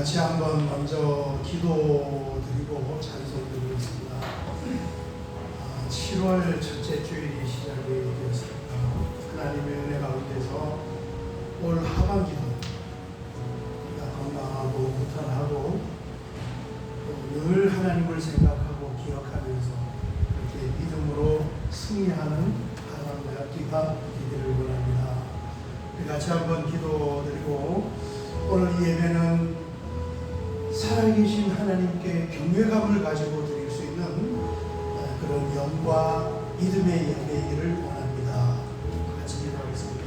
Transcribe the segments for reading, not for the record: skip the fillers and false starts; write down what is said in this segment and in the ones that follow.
같이 한번 먼저 기도드리고 찬송드리겠습니다. 7월 첫째 주일이 시작이 되었습니다. 하나님의 은혜 가운데서 올 하반기도 건강하고 무탈하고 늘 하나님을 생각하고 기억하면서 이렇게 믿음으로 승리하는 하반기가 되기를 원합니다. 같이 한번 기도드리고 오늘 이 예배는 살아계신 하나님께 경외감을 가지고 드릴 수 있는 그런 영과 믿음의 예배이기를 원합니다. 같이 기도하겠습니다.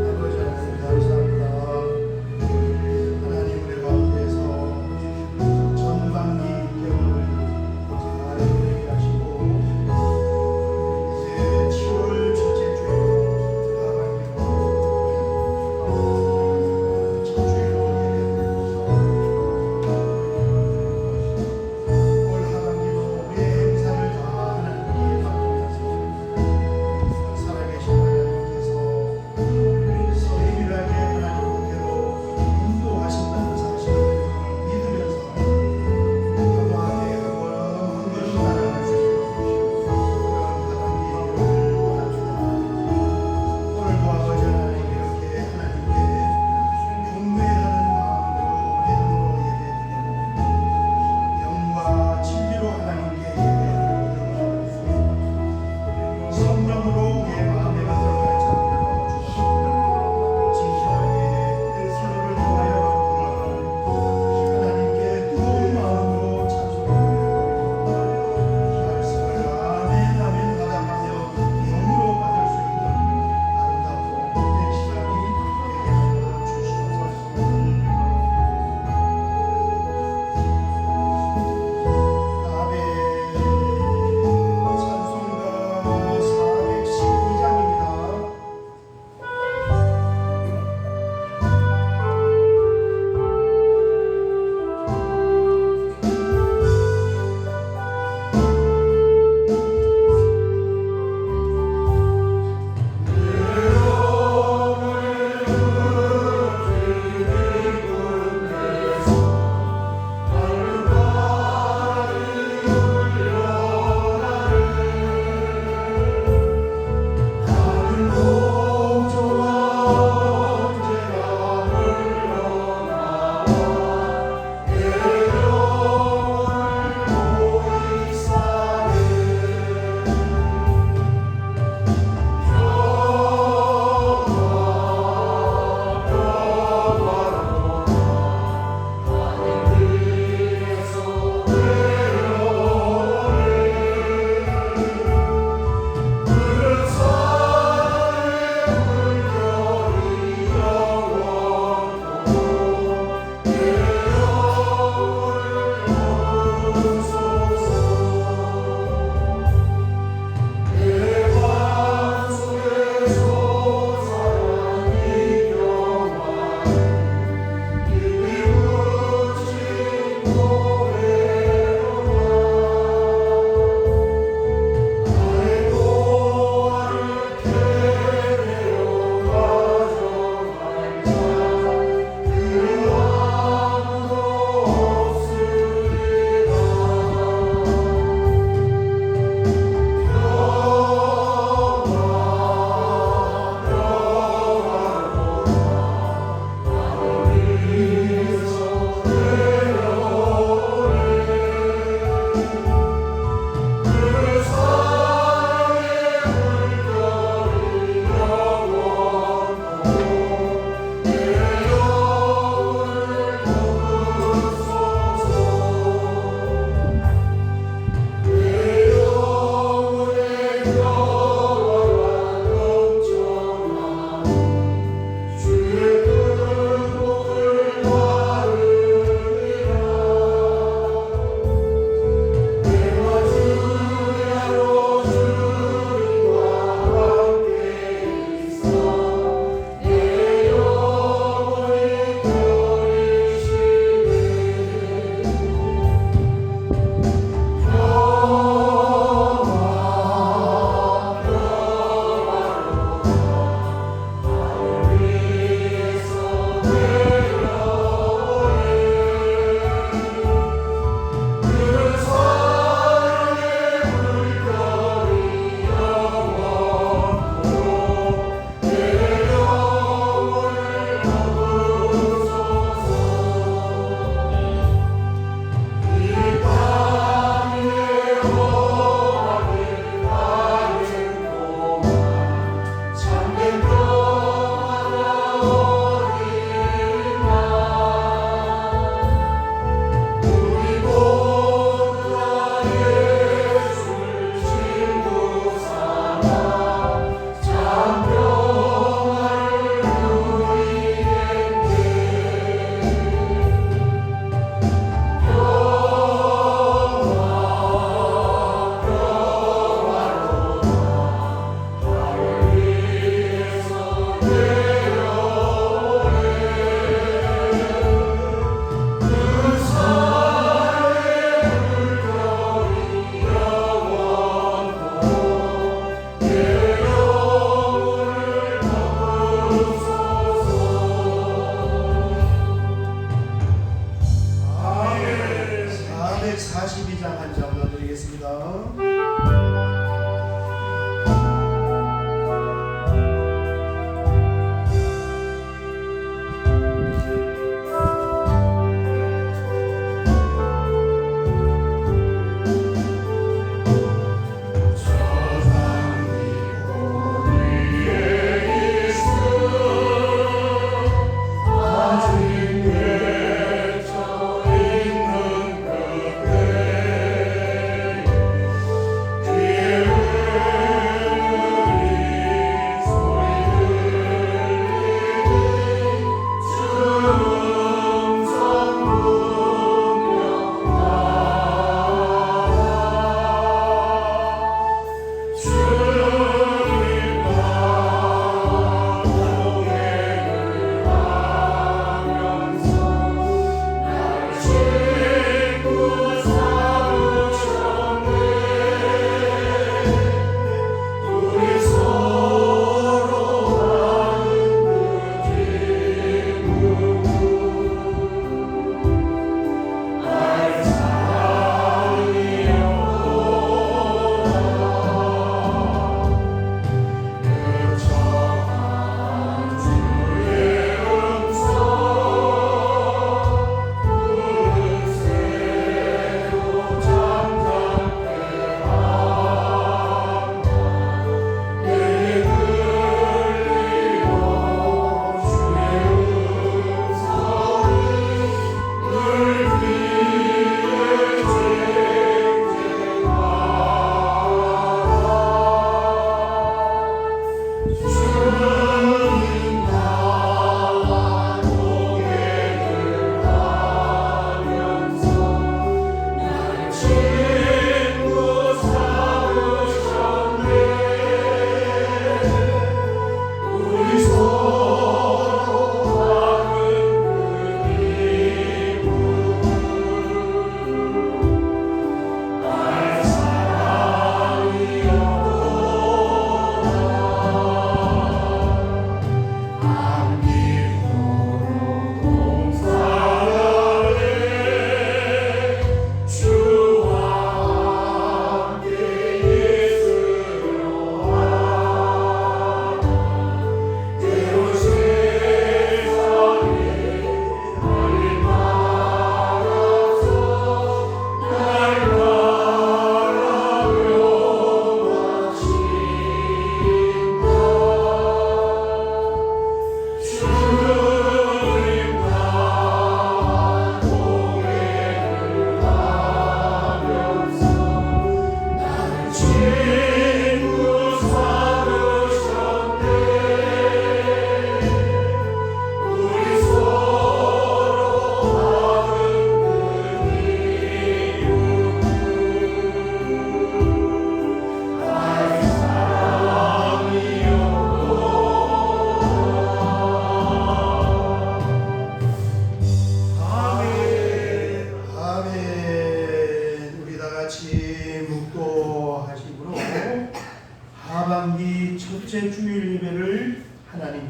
아버지 하나님 감사합니다. 하나님 우리 가운데서 전반기 개원을 잘 보내게 하시고 이제 7월 첫째 주에 올 하반기도 우리의 행사를 다 하나님께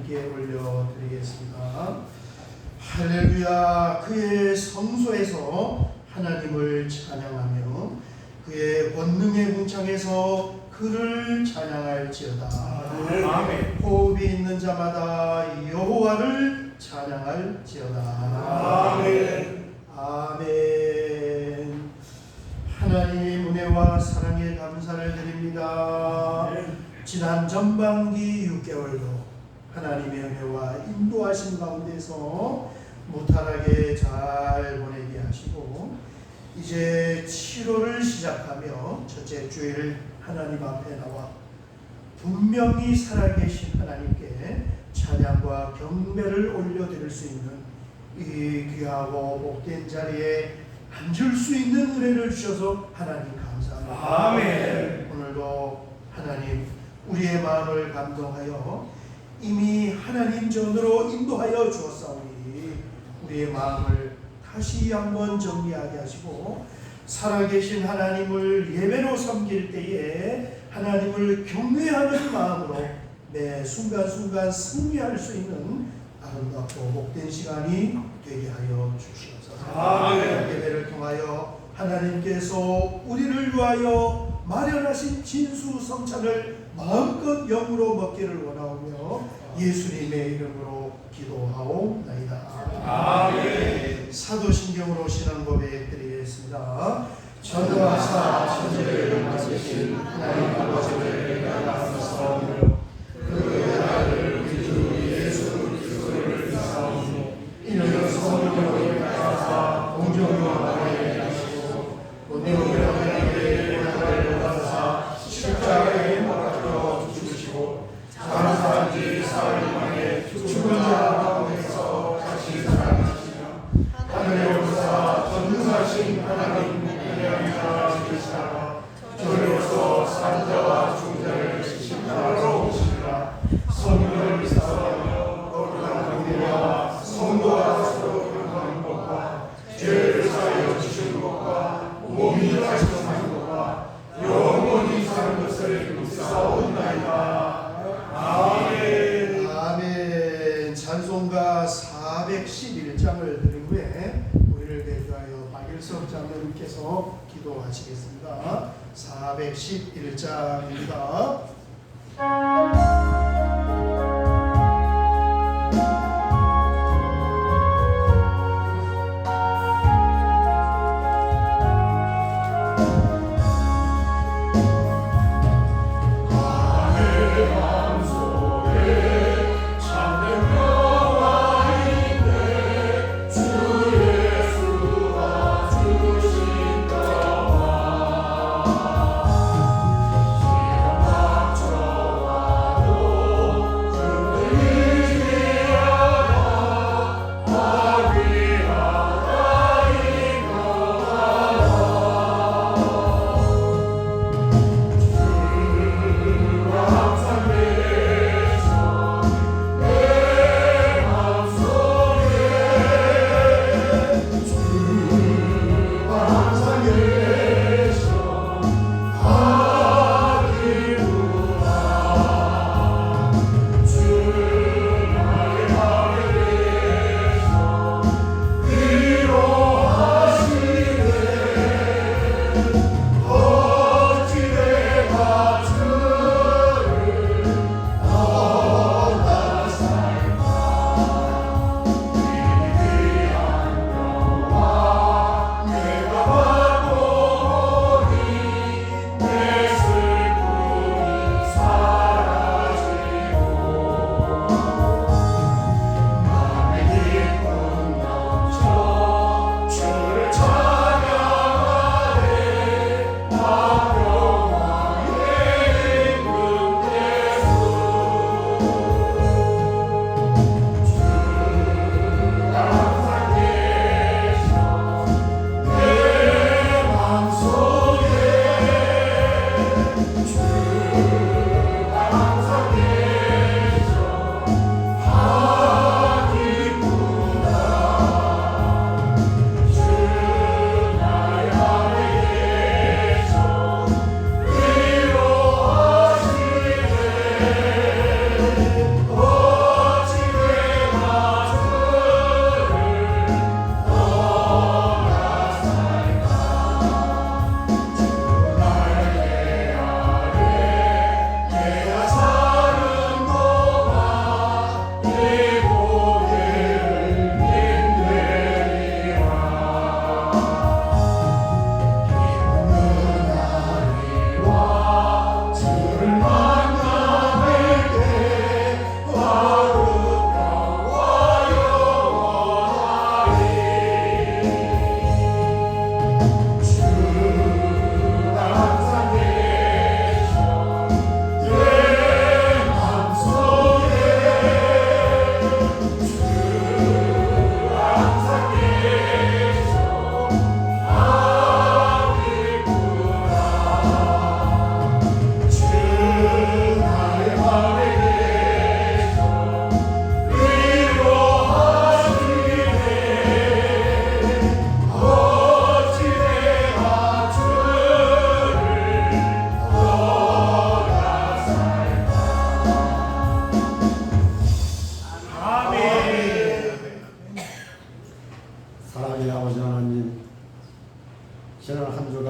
하나님께 올려드리겠습니다. 할렐루야. 그의 성소에서 하나님을 찬양하며 그의 권능의 궁창에서 그를 찬양할지어다. 아멘. 호흡이 있는 자마다 여호와를 찬양할지어다. 아멘. 아멘. 하나님 은혜와 사랑에 감사를 드립니다. 지난 전반기 6개월도 하나님의 은혜와 인도하신 가운데서 무탈하게 잘 보내게 하시고 이제 7월을 시작하며 첫째 주일 하나님 앞에 나와 분명히 살아계신 하나님께 찬양과 경배를 올려드릴 수 있는 이 귀하고 복된 자리에 앉을 수 있는 은혜를 주셔서 하나님 감사합니다. 아멘. 오늘도 하나님 우리의 마음을 감동하여 이미 하나님 전으로 인도하여 주었사오니 우리의 마음을 다시 한번 정리하게 하시고 살아계신 하나님을 예배로 섬길 때에 하나님을 경외하는 마음으로 매 순간순간 승리할 수 있는 아름답고 복된 시간이 되게 하여 주시옵소서. 아멘. 예배를 통하여 하나님께서 우리를 위하여 마련하신 진수성찬을 마음껏 영으로 먹기를 원하오며 예수님의 이름으로 기도하옵나이다. 아멘. 사도신경으로 신앙 고백 드리겠습니다. 전능하사 천지를 만드신 하나님 아버지를 나타나서 그 아들 우리 주 예수 그리스도를 믿사오니 이는 성령으로 인하사 공정으로 나라에 하시고 본능으로 하나님의 고난을 받으사 십자가에 못 박혀 죽으시고 장사한 지 사흘 만에 죽은 자 가운데서 다시 살아나시며 하늘에 오르사 전능하신 하나님 은혜하사 계시다가 저리로서 산자와 중자를 심판하러 오시리라. 성령을 믿사오며 거룩한 은혜와 성도와 서로 교통하는 것과 죄를 사하여 주시는 것과 몸이 다시 사는 것과 영원히 사는 것을 믿사옵나이다. 아멘. 아멘. 찬송가 411장을 드린 후에 우리를 대표하여 박일석 장로님께서 기도하시겠습니다. 411장입니다. 주와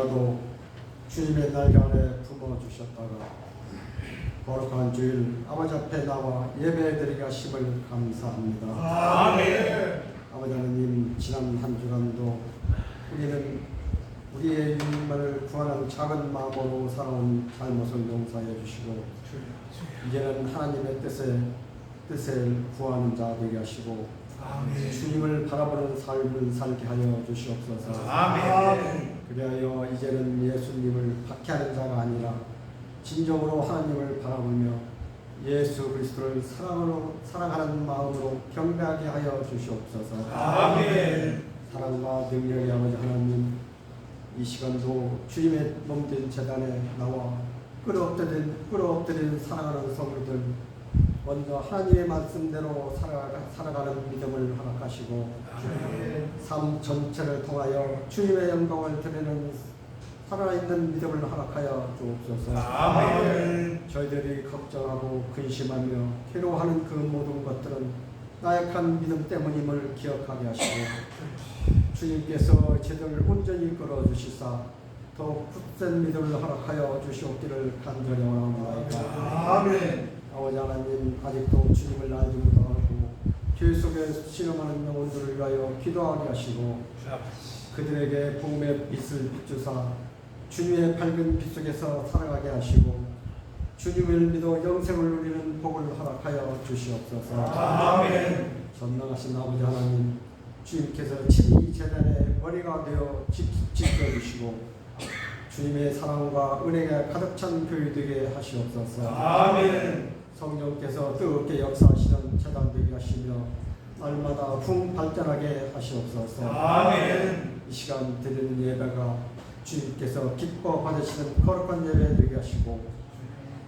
우리라도 주님의 날개 아래 품어주셨다가 거룩한 주일 아버지 앞에 나와 예배드리게 하심을 감사합니다. 아멘. 아버지 하나님, 지난 한 주간도 우리는 우리의 유익만을 구하는 작은 마음으로 살아온 잘못을 용서해 주시고 이제는 하나님의 뜻을 구하는 자 되게 하시고 아멘. 주님을 바라보는 삶을 살게 하여 주시옵소서. 아멘. 그리하여 이제는 예수님을 박해하는 자가 아니라 진정으로 하나님을 바라보며 예수 그리스도를 사랑하는 마음으로 경배하게 하여 주시옵소서. 아멘. 사랑과 능력의 아버지 하나님, 이 시간도 주님의 몸된 재단에 나와 끌어엎드린 사랑하는 성도들 먼저 하나님의 말씀대로 살아가는 믿음을 허락하시고 삶 전체를 통하여 주님의 영광을 드리는 살아있는 믿음을 허락하여 주옵소서. 아멘. 저희들이 걱정하고 근심하며 괴로워하는 그 모든 것들은 나약한 믿음 때문임을 기억하게 하시고 주님께서 저희들을 온전히 끌어주시사 더욱 굳센 믿음을 허락하여 주시옵기를 간절히 원합니다. 아멘. 아버지 하나님, 아직도 주님을 알지 못하고 죄 속에 신음하는 영혼들을 위하여 기도하게 하시고 그들에게 복음의 빛을 비추사 주님의 밝은 빛 속에서 살아가게 하시고 주님을 믿어 영생을 누리는 복을 허락하여 주시옵소서. 아멘. 전능하신 아버지 하나님, 주님께서 친히 제단의 머리가 되어 지켜주시고 주님의 사랑과 은혜가 가득 찬 교회 되게 하시옵소서. 아멘. 성령께서 뜨겁게 역사하시는 제단 되게 하시며 날마다 발전하게 하시옵소서. 아멘. 이 시간 드리는 예배가 주님께서 기뻐 받으시는 거룩한 예배 되게 하시고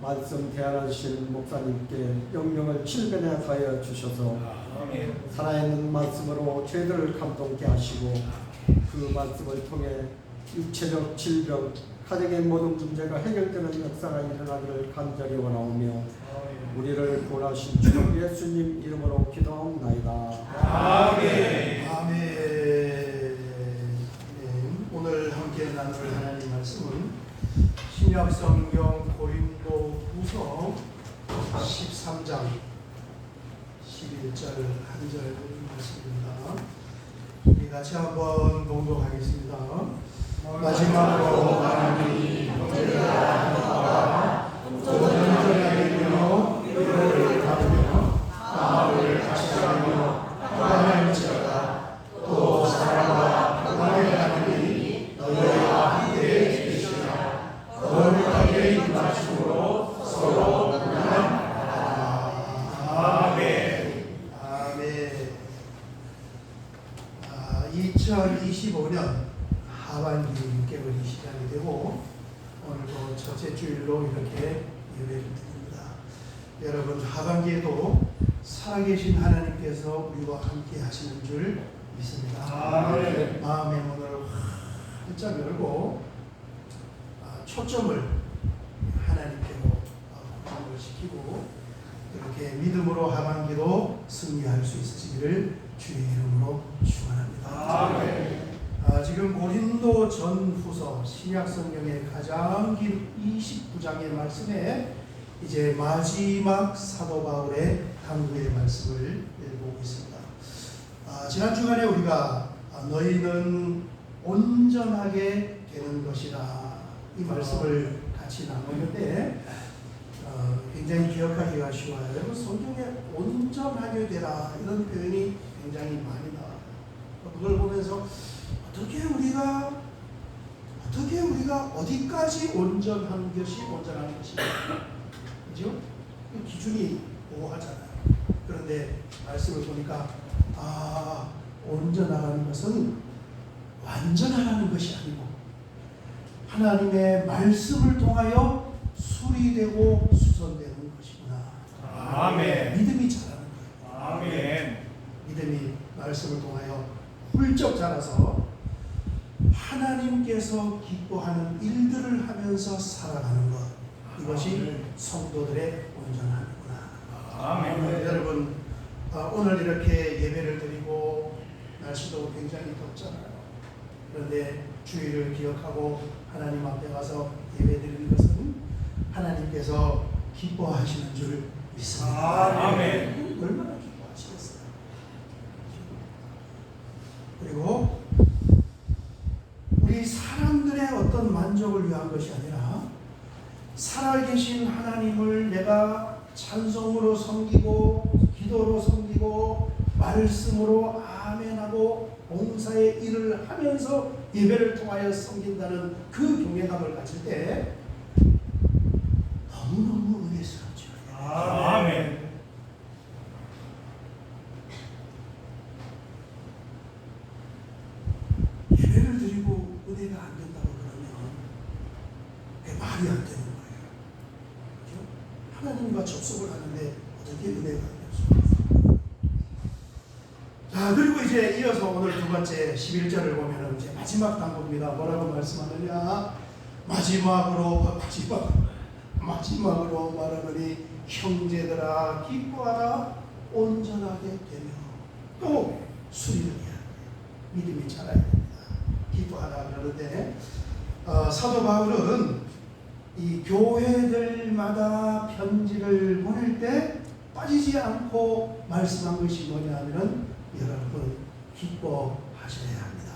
말씀 대안하시는 목사님께 영령을 7배나 하여 주셔서 아멘. 살아있는 말씀으로 죄들을 감동케 하시고 그 말씀을 통해 육체적 질병, 가정의 모든 문제가 해결되는 역사가 일어나기를 간절히 원하오며 우리를 구원하신 주 예수님 이름으로 기도하옵나이다. 아멘. 아멘. 오늘 함께 나눌 하나님 말씀은 신약 성경 고린도 후서 13장 11절 한절 말씀입니다. 우리 같이 한번 봉독하겠습니다. 마지막으로 하나님이 형제가 하나가 온전하게 위로를 받으며 마음을 같이하며 평안할지어다. 또 사랑과 평안의 하나님이 너희와 함께 계시나 거룩하게 입맞춤으로 서로 평안하라. 아멘. 아멘. 2025년 하반기 6개월이 시작이 되고 오늘도 첫째 주일로 이렇게 예배를 드립니다. 여러분, 하반기에도 살아계신 하나님께서 우리와 함께 하시는 줄 믿습니다. 아멘. 마음의 문을 활짝 열고 초점을 하나님께로 시키고 이렇게 믿음으로 하반기도 승리할 수 있으시기를 주의 이름으로 축원합니다. 아멘. 지금 고린도 전후서 신약 성경의 가장 긴 29장의 말씀에 이제 마지막 사도 바울의 당부의 말씀을 읽고 있습니다. 지난 주간에 우리가 너희는 온전하게 되는 것이라 이 말씀을 같이 나누는데 굉장히 기억하기가 쉬워요. 여러분, 성경에 온전하게 되라 이런 표현이 굉장히 많이 나와요. 그걸 보면서 어떻게 우리가 어디까지 온전한 것이 온전한 것인가, 그죠? 기준이 모호하잖아요. 그런데 말씀을 보니까 온전하다는 것은 완전하다는 것이 아니고 하나님의 말씀을 통하여 수리되고 수선되는 것이구나. 아멘. 믿음이 자라는 거예요. 아멘. 믿음이 말씀을 통하여 훌쩍 자라서 하나님께서 기뻐하는 일들을 하면서 살아가는 것, 이것이 성도들의 온전함이구나. 아멘. 여러분, 오늘 이렇게 예배를 드리고 날씨도 굉장히 덥잖아요. 그런데 주의를 기억하고 하나님 앞에 가서 예배드리는 것은 하나님께서 기뻐하시는 줄 믿습니다. 아멘. 얼마나 기뻐하시겠어요. 그리고 우리 사람들의 어떤 만족을 위한 것이 아니라 살아계신 하나님을 내가 찬송으로 섬기고 기도로 섬기고 말씀으로 아멘하고 봉사의 일을 하면서 예배를 통하여 섬긴다는 그 경외감을 가질 때 너무너무 은혜스럽죠. 아멘. 예배를 드리고 은혜가 안 된다고 그러면 그게 말이 안 되는 거예요. 그렇죠? 하나님과 접속을 하는데 어떻게 은혜가 안 될 수가 있어요? 자, 그리고 이제 이어서 오늘 두 번째 11절을 보면은 이제 마지막 단부입니다. 뭐라고 말씀하느냐? 마지막으로 말하노니 형제들아 기뻐하라 온전하게 되며 또 수리를 해야 돼요. 믿음이 자라야 됩니다. 기뻐하라 그러는데 사도 바울은 이 교회들마다 편지를 보낼 때 빠지지 않고 말씀한 것이 뭐냐 하면 여러분 기뻐하셔야 합니다.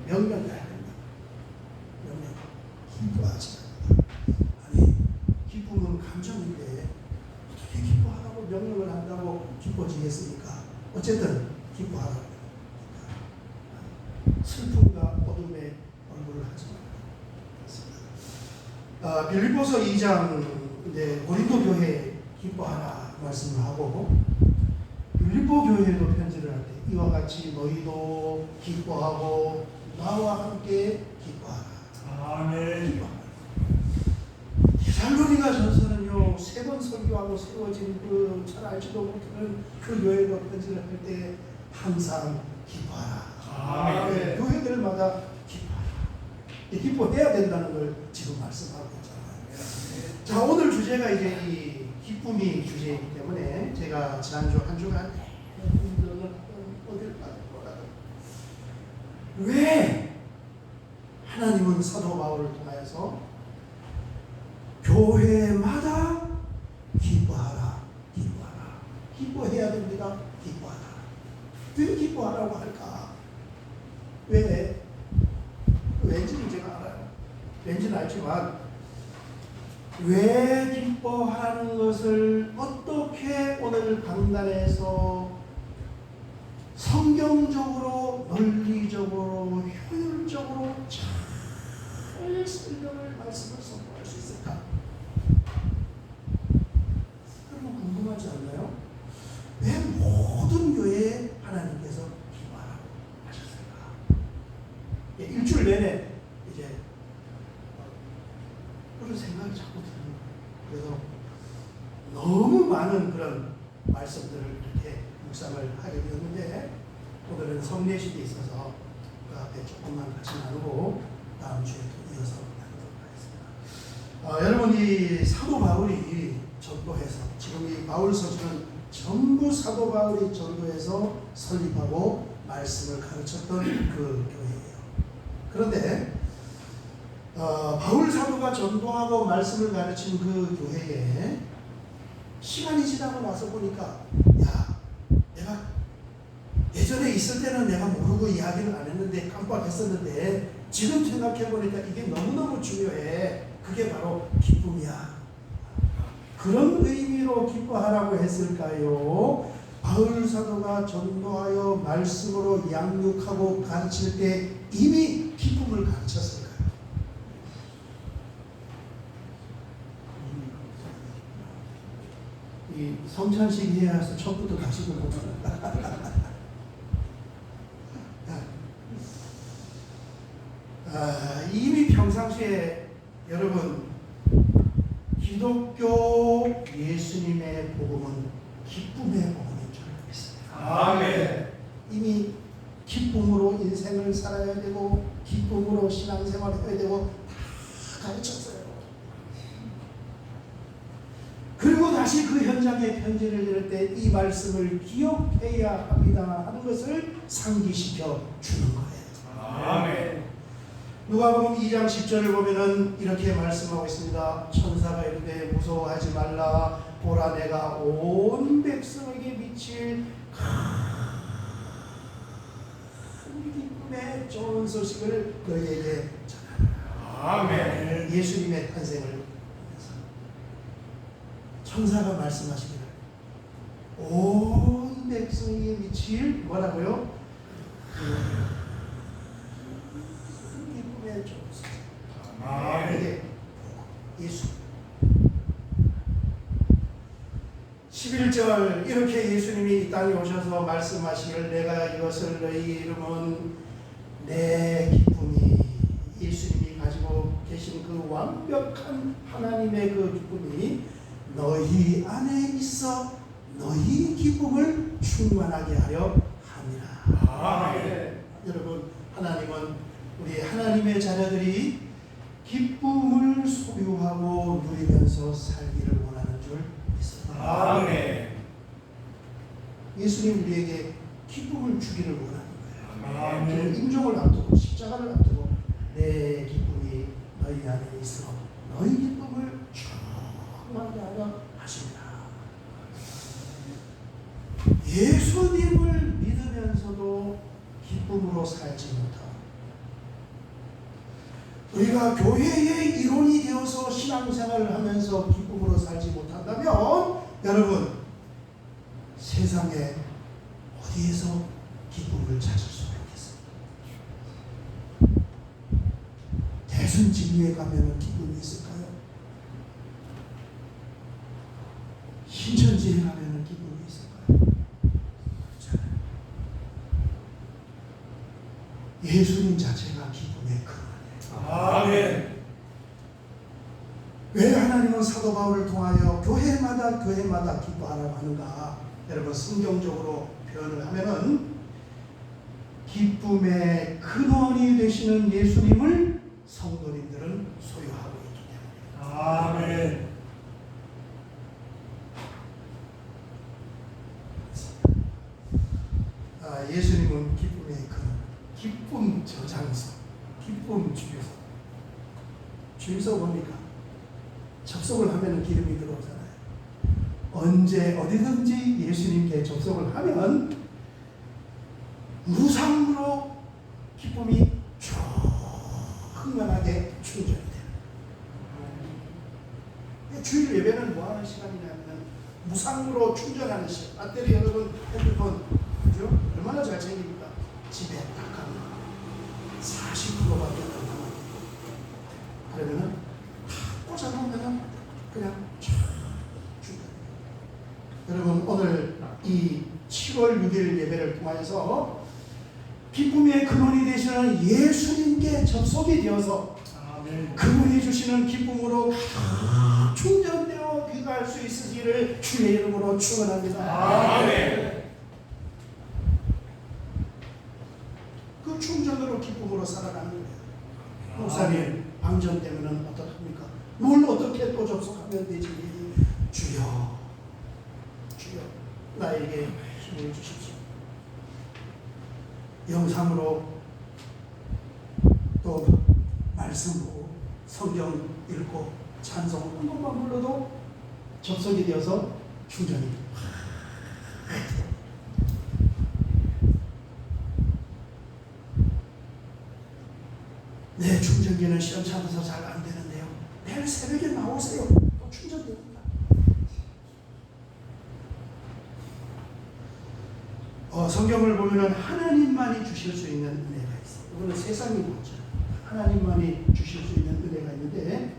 명령해야 됩니다. 명령 기뻐하셔야 합니다. 아니 기쁨은 감정인데 어떻게 기뻐하라고 명령을 한다고 기뻐지겠습니까? 어쨌든 기뻐하라고. 슬픔과 어둠의 얼굴을 하지 말라. 빌립보서 2장 이제 고린도 교회 기뻐하라 말씀을 하고 빌립보 교회에도 편지를 할 때 이와 같이 너희도 기뻐하고 나와 함께 기뻐하라. 아멘. 데살로니가 전서는요 3번 설교하고 세워진 그 잘 알지도 못하는 그 교회도 편지를 할 때 항상 기뻐하라. 아멘. 교회들마다 기뻐하라. 기뻐해야 된다는 걸 지금 말씀하고 있잖아요. 자, 오늘 주제가 이제 이 기쁨이 주제이기 때문에 제가 지난주 한 주간 어딜 가든 왜 하나님은 사도 바울을 통하여서 교회마다 기뻐하라, 기뻐하라, 기뻐해야 됩니다, 기뻐하라. 왜 기뻐하라고 할까? 왜? 왠지는 제가 알아요. 왠지는 알지만 왜 기뻐하는 것을 어떻게 오늘 강단에서 성경적으로 논리적으로 효율적으로 잘 설명을 말씀을 선포할 수 있을까? 여러분 궁금하지 않나요? 왜 모든 교회에 하나님께서 기뻐하라고 하셨을까? 일주일 내내 이제 그런 생각이 자꾸 드는 거예요. 그래서 너무 많은 그런 말씀들을 이렇게 묵상을 하게 되었는데 오늘은 성례식이 있어서 그 앞에 조금만 같이 나누고 다음 주에 또 이어서 나누도록 하겠습니다. 여러분 이 사도 바울이 전도해서 지금 이 바울 서신은 전부 사도 바울이 전도해서 설립하고 말씀을 가르쳤던 그 교회예요. 그런데 바울 사도가 전도하고 말씀을 가르친 그 교회에 시간이 지나고 나서 보니까 야 내가 예전에 있을 때는 내가 모르고 이야기를 안 했는데 깜빡했었는데 지금 생각해보니까 이게 너무너무 중요해. 그게 바로 기쁨이야. 그런 의미로 기뻐하라고 했을까요? 바울 사도가 전도하여 말씀으로 양육하고 가르칠 때 이미 기쁨을 가르쳤을까요? 이 성찬식 해야 해서 처음부터 가시고 보면 이미 평상시에 여러분 기독교 예수님의 복음은 기쁨의 복음인 줄 믿습니다. 아멘. 이미 기쁨으로 인생을 살아야 되고 기쁨으로 신앙생활을 해야 되고 다 가르쳤어요. 그리고 다시 그 현장에 편지를 읽을 때 이 말씀을 기억해야 합니다 하는 것을 상기시켜 주는 거예요. 아멘. 누가복음 2장 10절을 보면은 이렇게 말씀하고 있습니다. 천사가 이르되 무서워하지 말라. 보라 내가 온 백성에게 미칠 큰 기쁨의 좋은 소식을 너희에게 전하라. 아멘. 예수님의 탄생을 보면서 천사가 말씀하시기를 온 백성에게 미칠 뭐라고요? 큰 기쁨의 좋은 소식. 아멘. 이게 예수 11절 이렇게 예수님이 이 땅에 오셔서 말씀하시기를 내가 이것을 너희 이름은 내 기쁨이 예수님이 가지고 계신 그 완벽한 하나님의 그 기쁨이 너희 안에 있어 너희 기쁨을 충만하게 하려 함이라. 아멘. 여러분 하나님은 우리 하나님의 자녀들이 기쁨을 소유하고 누리면서 살기를 원하는 줄 믿습니다. 아멘. 예수님 우리에게 기쁨을 주기를 원하는 거예요. 아멘. 임종을 앞두고 십자가를 앞두고 내 기쁨이 너희 안에 있어 너희 기쁨을 충만하게 하려 하십니다. 예수님을 믿으면서도 기쁨으로 살지 못하고 우리가 교회의 일원이 되어서 신앙생활을 하면서 기쁨으로 살지 못한다면 여러분 세상에 어디에서 기쁨을 찾을 수 있겠습니까? 대순진리에 가면 기쁨이 있을까요? 신천지에 가면 기쁨이 있을까요? 그렇잖아요. 예수님 자체가 기쁨의 근원이에요. 아멘. 왜 하나님은 사도 바울을 통하여 교회마다 기뻐하라고 하는가? 여러분 성경적으로 표현을 하면은 기쁨의 근원이 되시는 예수님을 성도님들은 소유하고 있기 때문입니다. 아멘. 예수님은 기쁨의 근원, 기쁨 저장소, 기쁨 주유소. 주유소 뭡니까? 접속을 하면 기름이 들어오잖아요. 언제 어디든지 예수님께 접속을 하면 무상으로 기쁨이 충만하게 충전이 돼요. 주일 예배는 뭐 하는 시간이냐면 무상으로 충전하는 시간. 배터리 여러분 핸드폰 그죠? 얼마나 잘 챙깁니까? 집에 딱 가면 40%밖에 안 남아요. 그러면은 다 꽂아놓으면은 그냥 쫙 충전. 여러분 오늘 이 7월 6일 예배를 통하여서 기쁨의 근원이 되시는 예수님께 접속이 되어서 아멘. 그분이 주시는 기쁨으로 충전되어 귀가할 수 있으시기를 주의 이름으로 축원합니다. 아멘. 그 충전으로 기쁨으로 살아가는 거예요. 목사님 방전되면 어떡합니까? 뭘 어떻게 또 접속하면 되지? 주여 나에게 힘을 주십시오. 영상으로 또 말씀 보고 성경 읽고 찬송 한 번만 불러도 접속이 되어서 충전이 내 충전기는 시험찮아서 잘 안 되는데요. 내일 새벽에 나오세요. 또 충전됩니다. 성경을 보면 하나님만이 주실 수 있는 은혜가 있어요. 이거는 세상이 뭐죠? 하나님만이 주실 수 있는 은혜가 있는데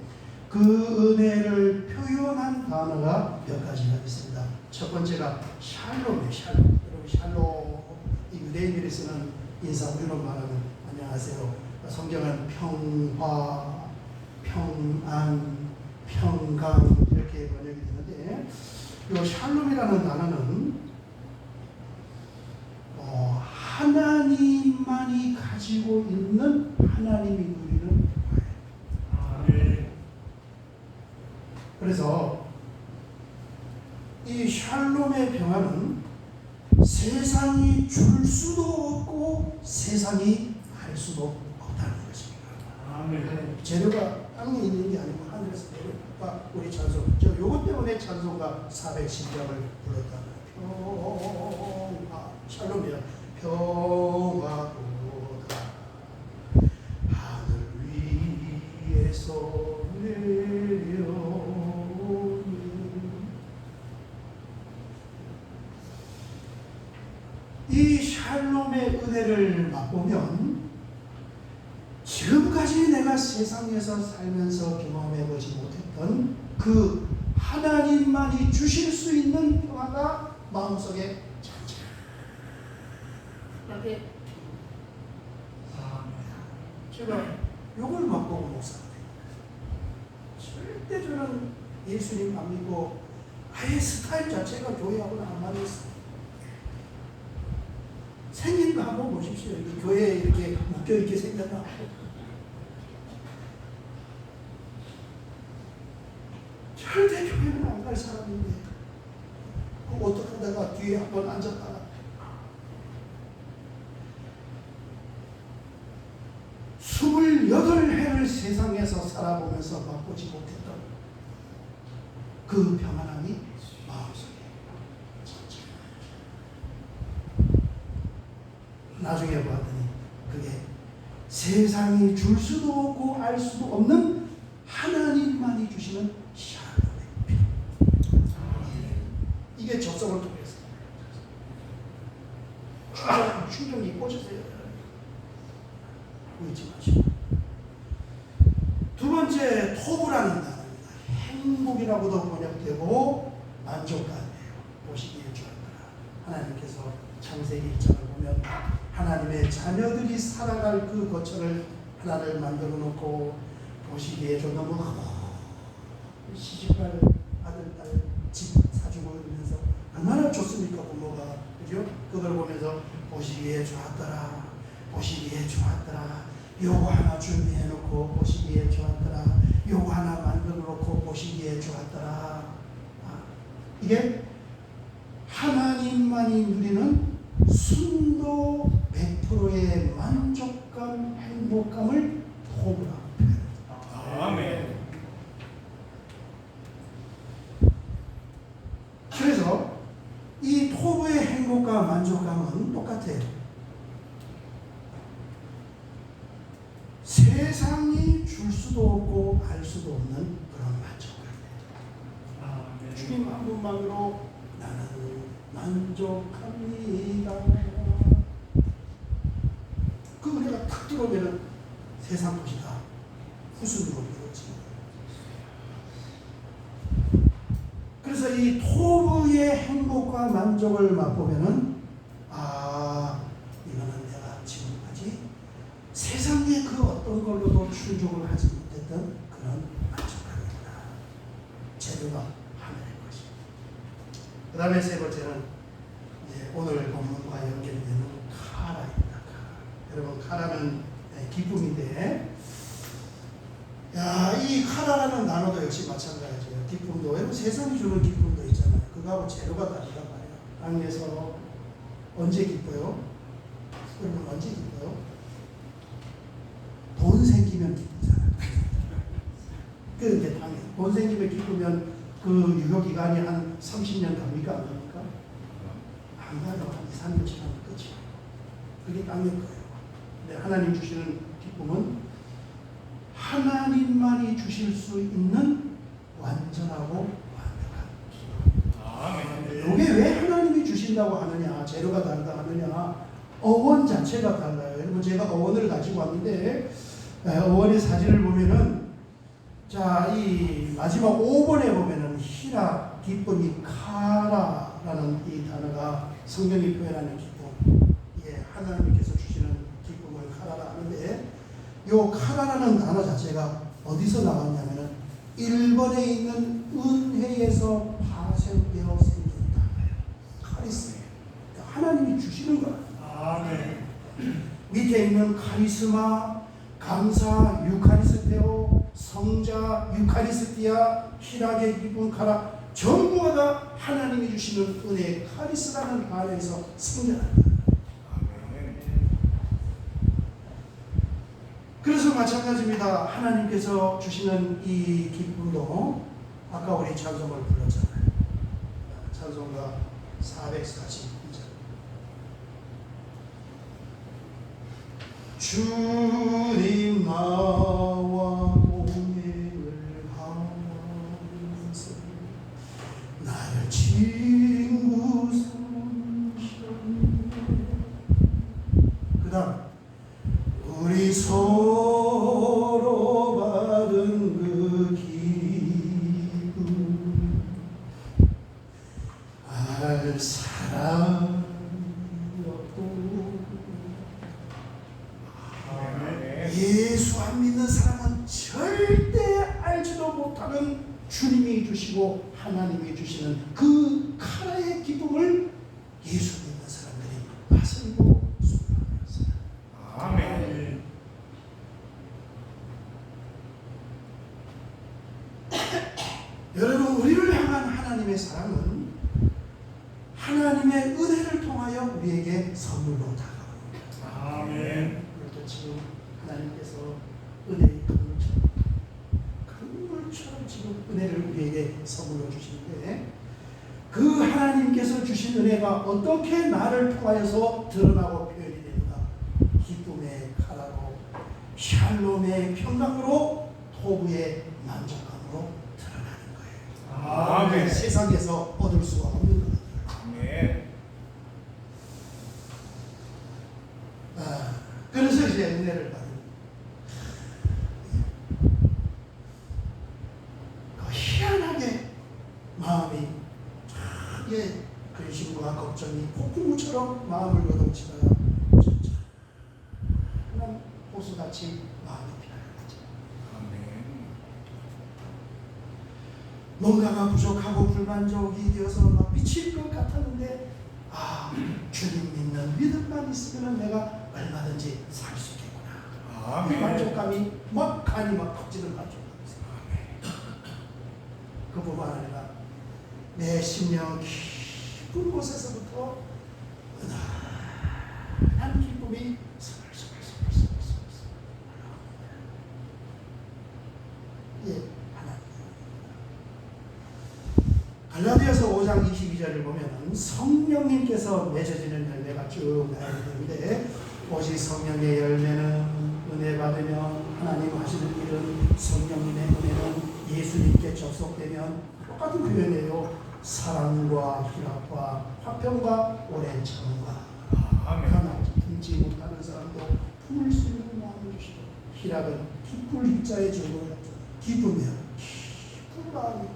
그 은혜를 표현한 단어가 몇 가지가 있습니다. 첫 번째가 샬롬이에요. 샬롬. 여러분 샬롬 이 유대인들이 쓰는 인사 우리로 말하면 안녕하세요. 성경은 평화, 평안, 평강 이렇게 번역이 되는데 이 샬롬이라는 단어는 하나님만이 가지고 있는 하나님이 누리는 아멘. 그래서 이 샬롬의 평화는 세상이 줄 수도 없고 세상이 할 할 수도 없다는 것입니다. 아멘. 재료가 땅에 있는 게 아니고 하늘에서 내려와 우리 찬송. 저 요것 때문에 찬송가 410장을 불렀다는 평화 샬롬이야. 평화로다 하늘 위에서 내려오는 이 샬롬의 은혜를 맛보면 지금까지 내가 세상에서 살면서 경험해보지 못했던 그 하나님만이 주실 수 있는 평화가 마음속에 찬찬하게 제가 욕을 맛보고 목사가 절대 저는 예수님 안 믿고 아예 스타일 자체가 교회하고는 안 맞았어요. 생긴 거 한번 보십시오. 이 교회에 이렇게 묶여있게 생겼나? 절대 교회는 안 갈 사람인데 어떻게 하다가 뒤에 한번 앉았다가 28해를 세상에서 살아보면서 맛보지 못했던 그 평안함이 마음속에 나중에 봤더니 그게 세상이 줄 수도 없고 알 수도 없는 하나님만이 주시는 샬롬의 피. 이게 접속을 통해서 충전이 꽂으세요. 잊지 마시고. 두 번째 토부라는 단어입니다. 행복이라고도 번역되고 만족감이에요. 보시기에 좋았더라. 하나님께서 창세기 1장을 보면 하나님의 자녀들이 살아갈 그 거처를 하나를 만들어 놓고 보시기에 좀 너무 시집갈 아들, 딸 집 사주고 이러면서 얼마나 좋습니까 부모가. 그죠? 그걸 보면서 보시기에 좋았더라. 보시기에 좋았더라. 요거 하나 준비해 놓고 보시기에 좋았더라. 요거 하나 만들어 놓고 보시기에 좋았더라. 이게 하나님만이 누리는 순도 100%의 만족감, 행복감을 토부라고 표현합니다. 아멘. 그래서 이 토부의 행복과 만족감은 똑같아요. 세상이 줄 수도 없고 알 수도 없는 그런 만족감이에요. 주님 한 분만으로 나는 만족합니다. 그 은혜가 탁 들어오면 세상 것이 다 후순으로 이루어지는 거예요. 그래서 이 토부의 행복과 만족을 맛보면은 이거는 내가 지금까지 세상의 그 어떤 걸로도 충족을 하지 못했던 그런 만족감이구나. 재료가 하늘의 것입니다. 그 다음에 세 번째는 오늘 본문과 연결되는 카라입니다. 여러분 카라는 기쁨인데 이 카라라는 단어도 역시 마찬가지예요. 기쁨도 여러분 세상이 주는 기쁨도 있잖아요. 그거하고 재료가 다르단 말이에요. 땅에서 언제 기뻐요? 여러분 언제 기뻐요? 돈 생기면 기쁘잖아요. 그게 당연히 돈 생기면 기쁘면 그 유효기간이 한 30년 갑니까? 안 갑니까? 안 가요. 한 2, 3년 지나면 끝이에요. 그게 땅의 거예요. 근데 하나님 주시는 기쁨은 하나님만이 주실 수 있는 완전하고 완벽한 기쁨. 이게 왜 하나님이 주신다고 하느냐, 재료가 다르다 하느냐, 어원 자체가 달라요. 여러분 제가 어원을 가지고 왔는데 어원의 사진을 보면은 이 마지막 5번에 보면은 히라 기쁨이 카라라는 이 단어가 성경이 표현하는 기쁨, 이게 하나님께서 주시는 기쁨을 카라라 하는데 요 카라라는 단어 자체가 어디서 나왔냐면은 1번에 있는 은혜에서 파생되어 생긴 단어예요. 카리스마예요. 하나님이 주시는 거예요. 아멘. 밑에 있는 카리스마, 감사, 유카리스테오, 성자, 유카리스티아, 희락의 기쁨, 카라 전부가 다 하나님이 주시는 은혜, 카리스라는 단어에서 생겨납니다. 마찬가지입니다. 하나님께서 주시는 이 기쁨도 아까 우리 찬송을 불렀잖아요. 찬송가 442절. 주님 나와 동행을 하면서 나를 친구 삼으셨네. 그 다음 우리 서로 받은 그 기쁨 알 사람이 없고 예수 안 믿는 사람은 절대 알지도 못하는 주님이 주시고 하나님이 주시는 그 카라의 기쁨을 예수 믿는 사람들이 맛을보고 소유하였어요. 아멘. 여러분, 우리를 향한 하나님의 사랑은 하나님의 은혜를 통하여 우리에게 선물로 다가옵니다. 아멘. 그것도 지금 하나님께서 은혜의 그물처럼 지금 은혜를 우리에게 선물로 주시는데, 그 하나님께서 주신 은혜가 어떻게 나를 통하여서 드러나고 표현이 됩니다. 기쁨의 카라로, 샬롬의 평강으로, 토부의 만족감으로 드러나는 거예요. 아멘. 세상에서 얻을 수가 없는 거예요. 아멘. 그래서 이제 은혜를 받는 희한하게 마음이 이게 근심과 걱정이 폭풍우처럼 마음을 요동치다가 그냥 호수같이 마음이 피어나죠. 아멘. 뭔가가 부족하고 불만족이 되어서 막 미칠 것 같았는데, 주님 믿는 믿음만 있으면 내가 얼마든지 살 수 있겠구나. 그 아멘. 만족감이 막 간이 막 터지는 만족감이 있어요. 그뿐만 아니라 내 심령 깊은 곳에서부터 은은한 기쁨이 스물스물 올라옵니다. 예, 하나님. 갈라디아서 5장 22절을 보면 성령님께서 맺어지는 열매가 쭉 나와야 되는데, 오직 성령의 열매는 은혜 받으면 하나님 하시는 일은, 성령님의 은혜는 예수님께 접속되면 똑같은 표현이에요. 사랑과 희락과 화평과 오랜 참음과 하나님 품지 못하는 사람도 품을 수 있는 마음을 주시고, 희락은 기쁠 입자의 주고 기쁨이야 기쁜 마음이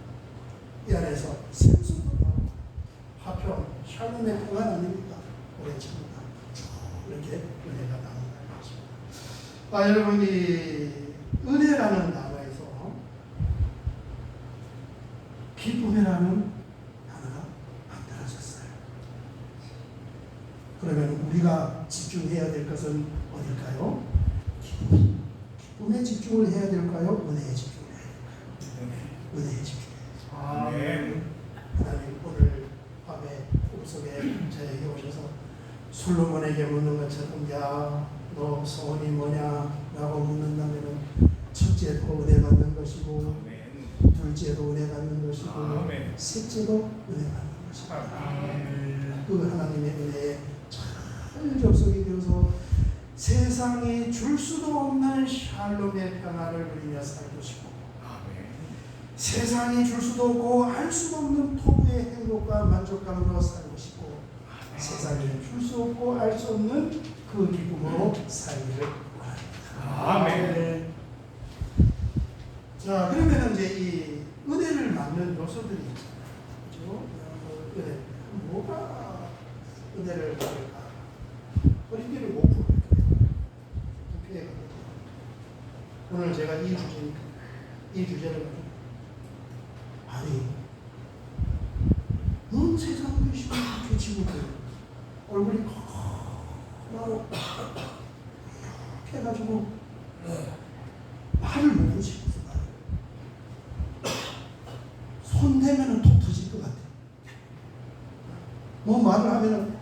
이 안에서 생수도 나오고, 화평 샬롬의 평안 아닙니까? 오랜 참음과 이렇게 은혜가 나온다는 것입니다. 여러분, 이 은혜라는 단어에서 기쁨이라는 단어가 만들어졌어요. 그러면 우리가 집중해야 될 것은 어딜까요? 기쁨에 집중을 해야 될까요? 은혜에 집중을 해야 될까요? 은혜에 집중해야 돼요. 아멘. 하나님, 오늘 밤에 꿈속에 저에게 오셔서 솔로몬에게 묻는 것처럼, 야, 너 소원이 뭐냐? 라고 묻는다면 첫째도 은혜 받는 것이고, 둘째도 은혜 받는 것이고, 아멘. 셋째도 은혜 받는 것이고, 아멘. 그 하나님의 은혜에 잘 접속이 되어서 세상이 줄 수도 없는 샬롬의 평안을 누리며 살고 싶고, 세상이 줄 수도 없고 알 수도 없는 토부의 행복과 만족감으로 살고 싶고, 세상이 줄 수 없고 알 수 없는 그 기쁨으로 살기를 원합니다. 아멘. 자, 그러면 이제 이 은혜를 맡는 요소들이 있잖아요. 그죠? 은혜. 뭐가 은혜를 받을까? 어린이를 못 부를 거예요. 오늘 제가 이 주제를 아니, 넌 세상 계시고 이렇게 지구들 얼굴이 커다랗고 이렇게 해가지고 말을 못 붙이겠어. 손 대면은 톡 터질 것 같아. 뭐 말을 하면은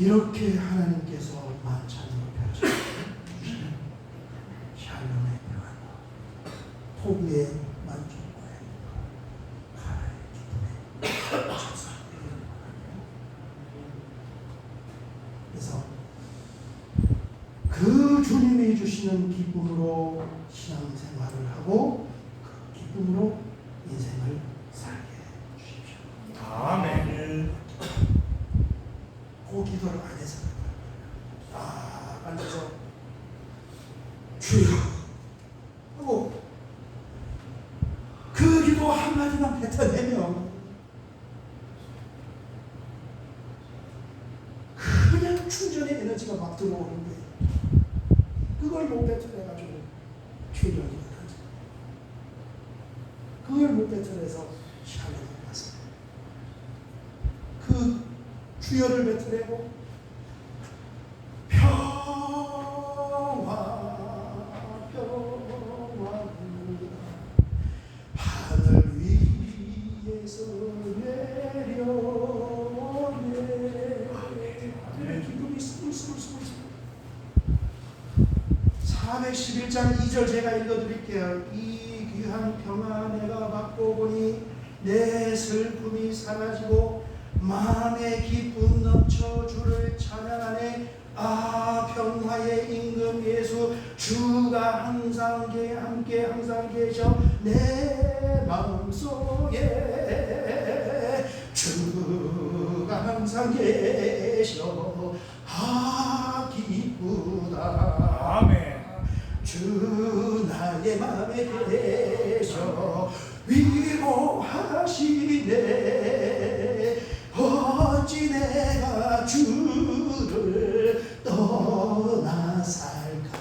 이렇게 하나님께서 만찬으로 펼쳐주시는 샬롬의 평안과 포부의 만족과 행복과 하나의 기쁨의 조사되기를 원하며, 그래서 그 주님이 주시는 기쁨으로 신앙생활을 하고 그 기쁨으로 인생을 살게 해주십시오. 아멘. 그 기도를 안 해서 앉아서 주여 하고 그 기도 한마디만 뱉어내면 그냥 충전의 에너지가 막 들어오는데, 그걸 못 뱉어내가지고 충전이 되지. 그걸 못 뱉어내서 시간이 갔습니다. 그 주여를 뱉어내고 평화입니다. 하늘 위에서 내려오네. 기쁨이 스물스물. 411장 2절 제가 읽어드릴게요. 이 귀한 평화 내가 받고 보니 내 슬픔이 사라지고 마음의 기쁨 넘쳐 주를 찬양하네. 아, 평화의 임금 예수, 주가 함께 항상 계셔 내 마음속에. 주가 항상 계셔. 아, 기쁘다. 아멘. 주 나의 마음에 계셔 위로하시네. 어찌 내가 주를 떠나 살까.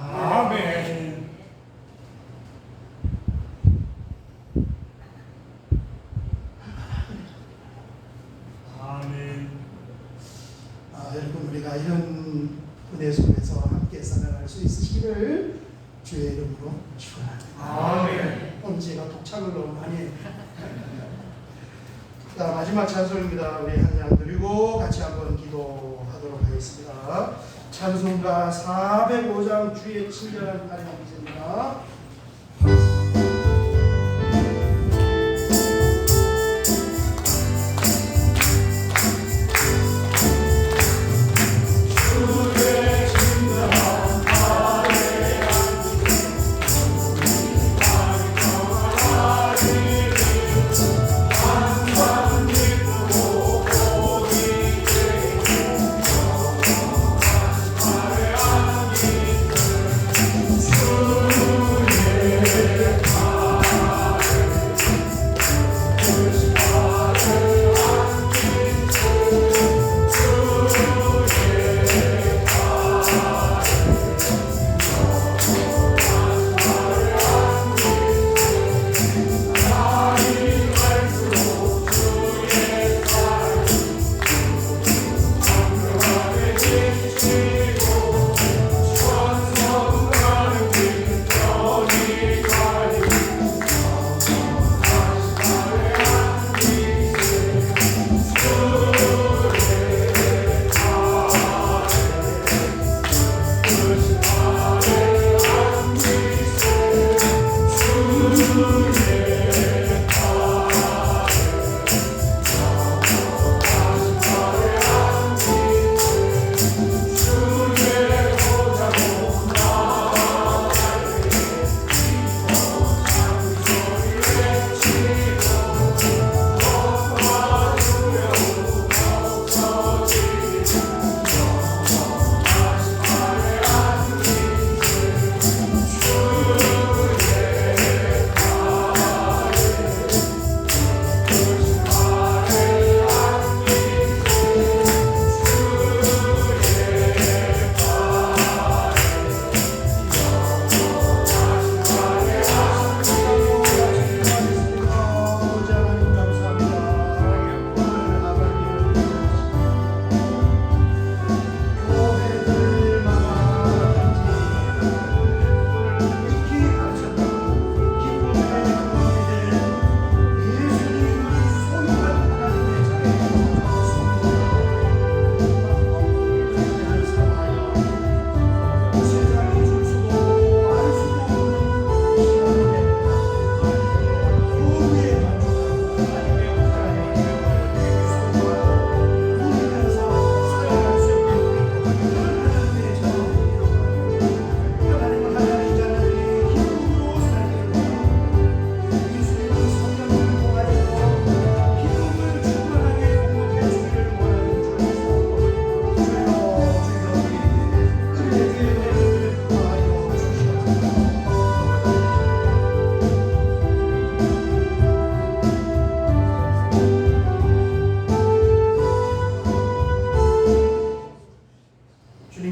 아멘. 아멘. 여러분, 우리가 이런 은혜 속에서 함께 살아갈 수 있으시기를 주의 이름으로 축원합니다. 아멘. 오늘 제가 독창을 너무 많이 해요. 자, 마지막 찬송입니다. 우리 한양 드리고 같이 한번 기도하도록 하겠습니다. 찬송가 405장 주의 친절한 팔이 기입니다. 주의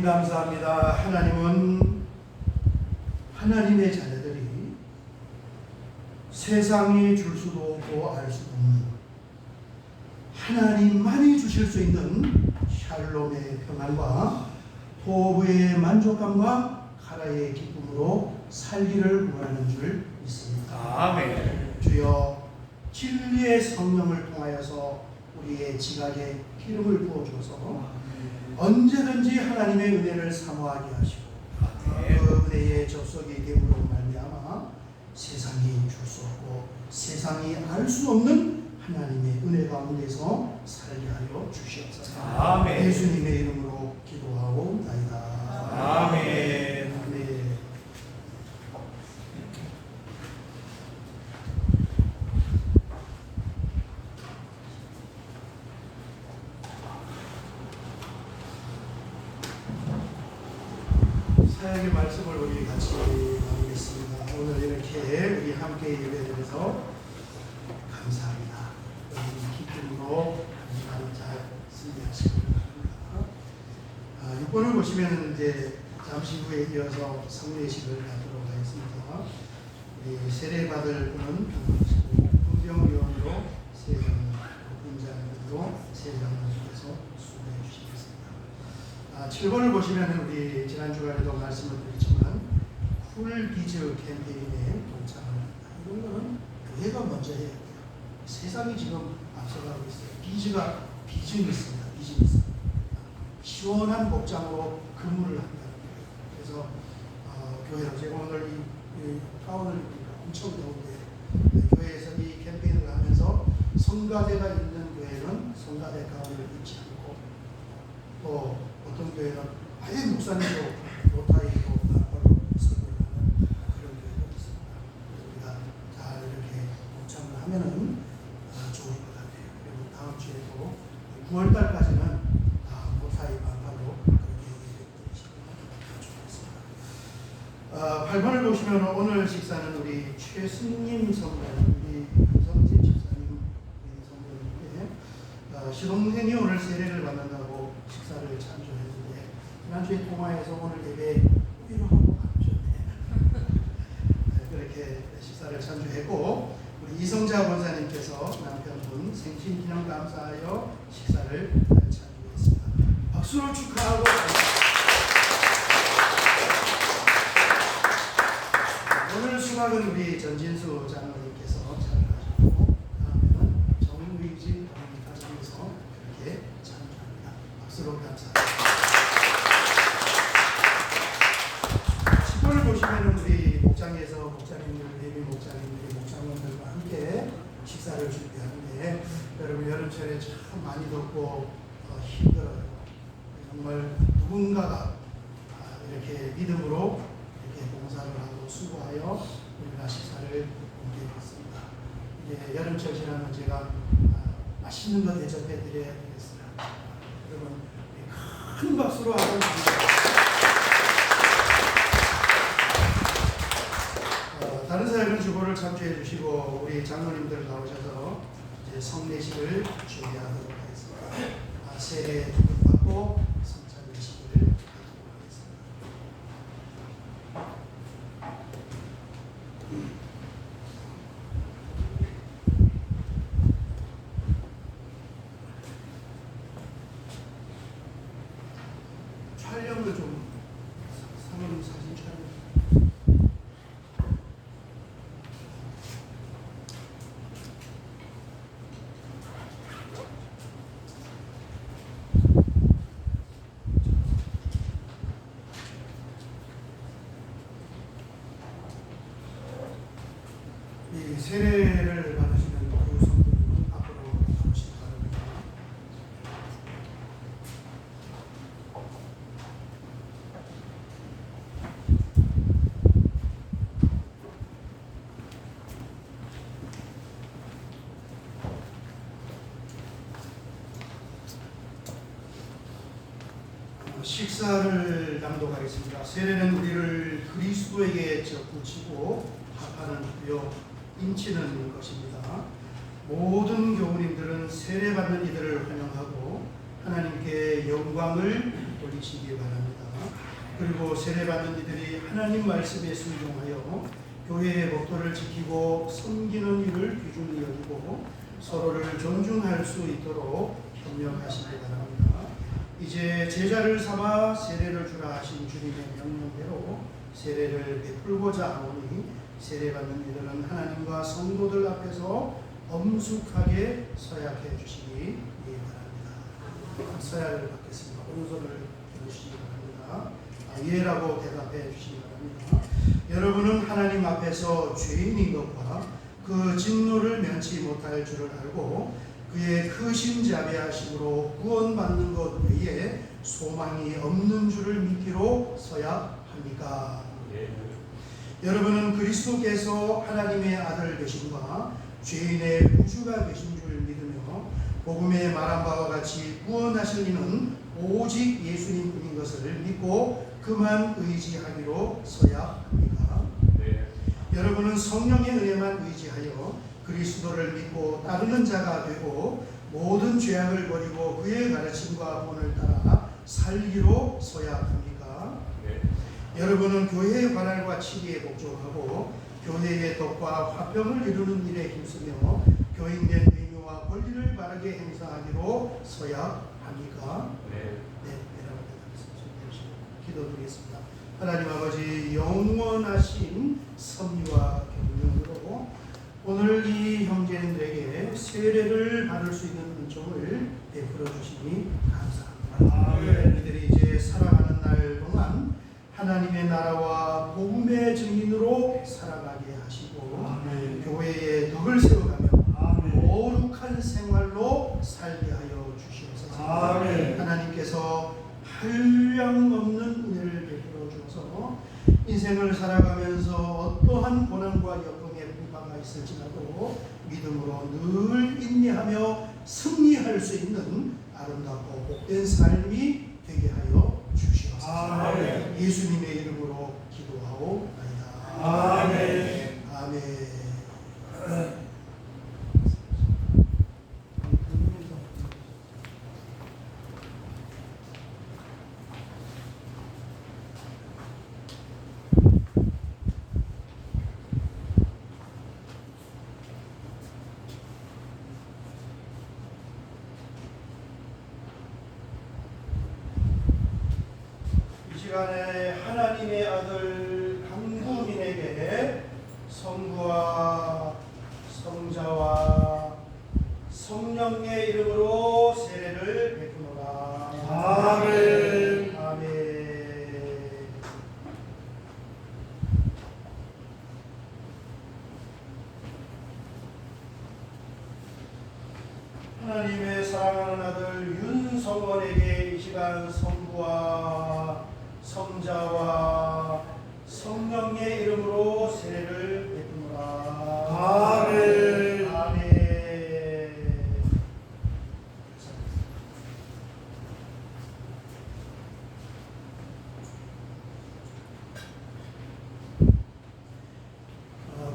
감사합니다. 하나님은 하나님의 자녀들이 세상이 줄 수도 없고 알 수도 없는 하나님만이 주실 수 있는 샬롬의 평안과 호흡의 만족감과 가라의 기쁨으로 살기를 원하는 줄 믿습니다. 아멘. 주여 진리의 성령을 통하여서 우리의 지각에 기름을 부어줘서 언제든지 하나님의 은혜를 사모하게 하시고 그 은혜의 접속이 됨으로 말미암아 세상이 줄 수 없고 세상이 알 수 없는 하나님의 은혜 가운데서 살게 하여 주시옵소서. 아멘. 예수님의 이름으로 기도하옵나이다. 아멘. 네. 사역의 말씀을 우리 같이 나누겠습니다. 오늘 이렇게 우리 함께 예배드려서 감사합니다. 여러분 기쁨으로 감사하는 잘 승리하시기 바랍니다. 6번을 보시면 이제 잠시 후에 이어서 성례식을 하도록 하겠습니다. 우리 세례받을 분은 평안하시고 긍정위원으로 세장, 분장으로 세장님께서 수고해 주시겠습니다. 7번을 보시면 우리 지난 주간에도 말씀을 드렸지만 쿨기즈 캠페인에 동참을 합니다. 이런 거는 교회가 먼저 해야 돼요. 세상이 지금 앞서가고 있어요. 비즈니스입니다. 비즈니스. 시원한 복장으로 근무를 한다는 거예요. 그래서 교회로 제가 오늘 이 가운을 입으니까 엄청 더운데 교회에서 이 캠페인을 하면서 성가대가 있는 교회는 성가대 가운을 입지 않고 또 어떤 교회는 아예 목사님도 노타이고 나팔로 설교를 하는 그런 교회도 있습니다. 우리가 잘 이렇게 동참을 하면은 좋을 것 같아요. 그리고 다음 주에도 9월 달까지는 노타이 나팔로 그렇게 얘기해주시면 좋겠습니다. 8번을 보시면 오늘 식사는 우리 최승님 성도님, 우리 김성진 집사님 성도님인데 시동생이 오늘 세례를 받는다고 식사를 참조했는데 지난주에 통화해서 오늘 예배 위로하고 가주셨네. 그렇게 식사를 참조했고 우리 이성자 권사님께서 남편분 생신 기념 감사하여 식사를 참조했습니다. 박수로 축하하고 오늘 수박은 우리 전진수 장로님께서 참여하셨고 다음에는 정의지 가정에서 그렇게 참여합니다. 박수로 감사합니다. 10번을 보시면 우리 목장에서 목장님들, 예비 목장님들이 목장원들과 함께 식사를 준비하는데 여러분 여름철에 참 많이 덥고 힘들어요. 정말 누군가가 이렇게 믿음으로 이렇게 봉사를 하고 수고하여 우리가 식사를 공개했습니다. 이제 여름철 지나면 제가 맛있는 거 대접해 드려야 되겠습니다. 여러분 큰 박수로 한번 다른 사역은 주보를 참조해 주시고 우리 장로님들 나오셔서 이제 성례식을 준비하도록 하겠습니다. 세례 두 분 받고 성찬례식을 하도록 하겠습니다. 촬영을 좀 사모님 사진 촬영. 이 세례를 받으시는 그 성도님은 앞으로 나오시기 바랍니다. 식사를 낭독하겠습니다. 세례는 우리를 그리스도에게 붙이고 합하는 주요 인치는 것입니다. 모든 교우님들은 세례받는 이들을 환영하고 하나님께 영광을 돌리시기 바랍니다. 그리고 세례받는 이들이 하나님 말씀에 순종하여 교회의 목표를 지키고 섬기는 일을 귀중히 여기고 서로를 존중할 수 있도록 협력하시기 바랍니다. 이제 제자를 삼아 세례를 주라 하신 주님의 명령대로 세례를 베풀고자 하오니 세례받는 이들은 하나님과 성도들 앞에서 엄숙하게 서약해 주시기 바랍니다. 서약을 받겠습니다. 오른손을 들으시기 바랍니다. 예라고 대답해 주시기 바랍니다. 여러분은 하나님 앞에서 죄인인 것과 그 진노를 면치 못할 줄을 알고 그의 크신 자비하심으로 구원받는 것 외에 소망이 없는 줄을 믿기로 서약합니까? 여러분은 그리스도께서 하나님의 아들 되심과 죄인의 구주가 되신 줄 믿으며 복음에 말한 바와 같이 구원하실 이는 오직 예수님뿐인 것을 믿고 그만 의지하기로 서약합니까? 여러분은 성령의 은혜만 의지하여 그리스도를 믿고 따르는 자가 되고 모든 죄악을 버리고 그의 가르침과 본을 따라 살기로 서약합니까? 여러분은 교회의 관할과 치리에 복종하고 교회의 덕과 화평을 이루는 일에 힘쓰며 교인된 의무와 권리를 바르게 행사하기로 서약합니까? 기도드리겠습니다. 하나님 아버지, 영원하신 섭리와 경륜으로 오늘 이 형제님들에게 세례를 받을 수 있는 은총을 베풀어 주시니 감사합니다. 이들이 이제 살아가는 날 동안 하나님의 나라와 복음의 증인으로 살아가게 하시고 교회의 덕을 세워가며 거룩한 생활로 살게 하여 주시옵소서. 하나님께서 한량없는 은혜를 베풀어 주셔서 인생을 살아가면서 어떠한 고난과 역경의 풍파가 있을지라도 믿음으로 늘 인내하며 승리할 수 있는 아름답고 복된 삶이 되게 하여 주시옵소서. 예수님의 이름으로 기도하오나이다. 아멘. 아멘. 시간에 하나님의 아들 강구민에게 성부와 성자와 성령의 이름으로 세례를 베푸노라. 아멘. 아멘. 하나님의 사랑하는 아들 윤성원에게 이 시간 성부와 성자와 성령의 이름으로 세례를 베푸노라. 아멘. 아멘.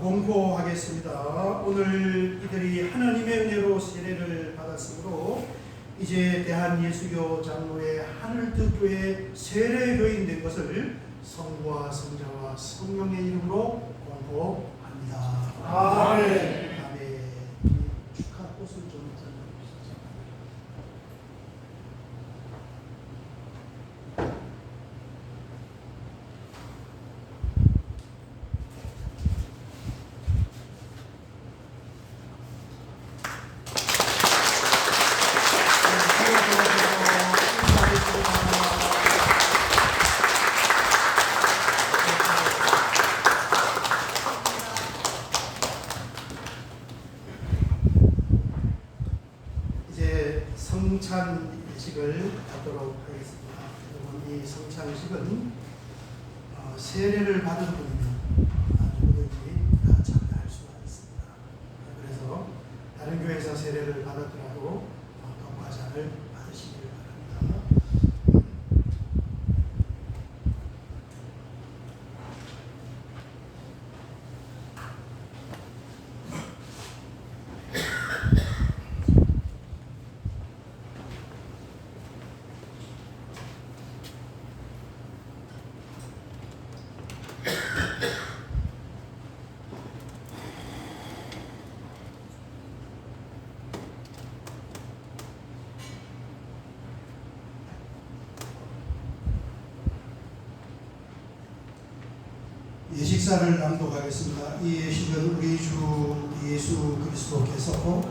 공포하겠습니다. 오늘 이들이 하나님의 은혜로 세례를 받았으므로 이제 대한예수교 장로의 하늘특교의 세례교인 된 것을 성부와 성자와 성령의 이름으로 공포합니다. 아멘. 아멘. 축하 꽃을 좀 전해주시죠. 성찬 예식을 하도록 하겠습니다. 여러분, 이 성찬식은 세례를 받은 분이면 누구든지 다 참여할 수가 있습니다. 그래서 다른 교회에서 세례를 받았더라도 떡과자를 받으시길 바랍니다. 예식사를 낭독하겠습니다. 이 예식은 우리 주 예수 그리스도께서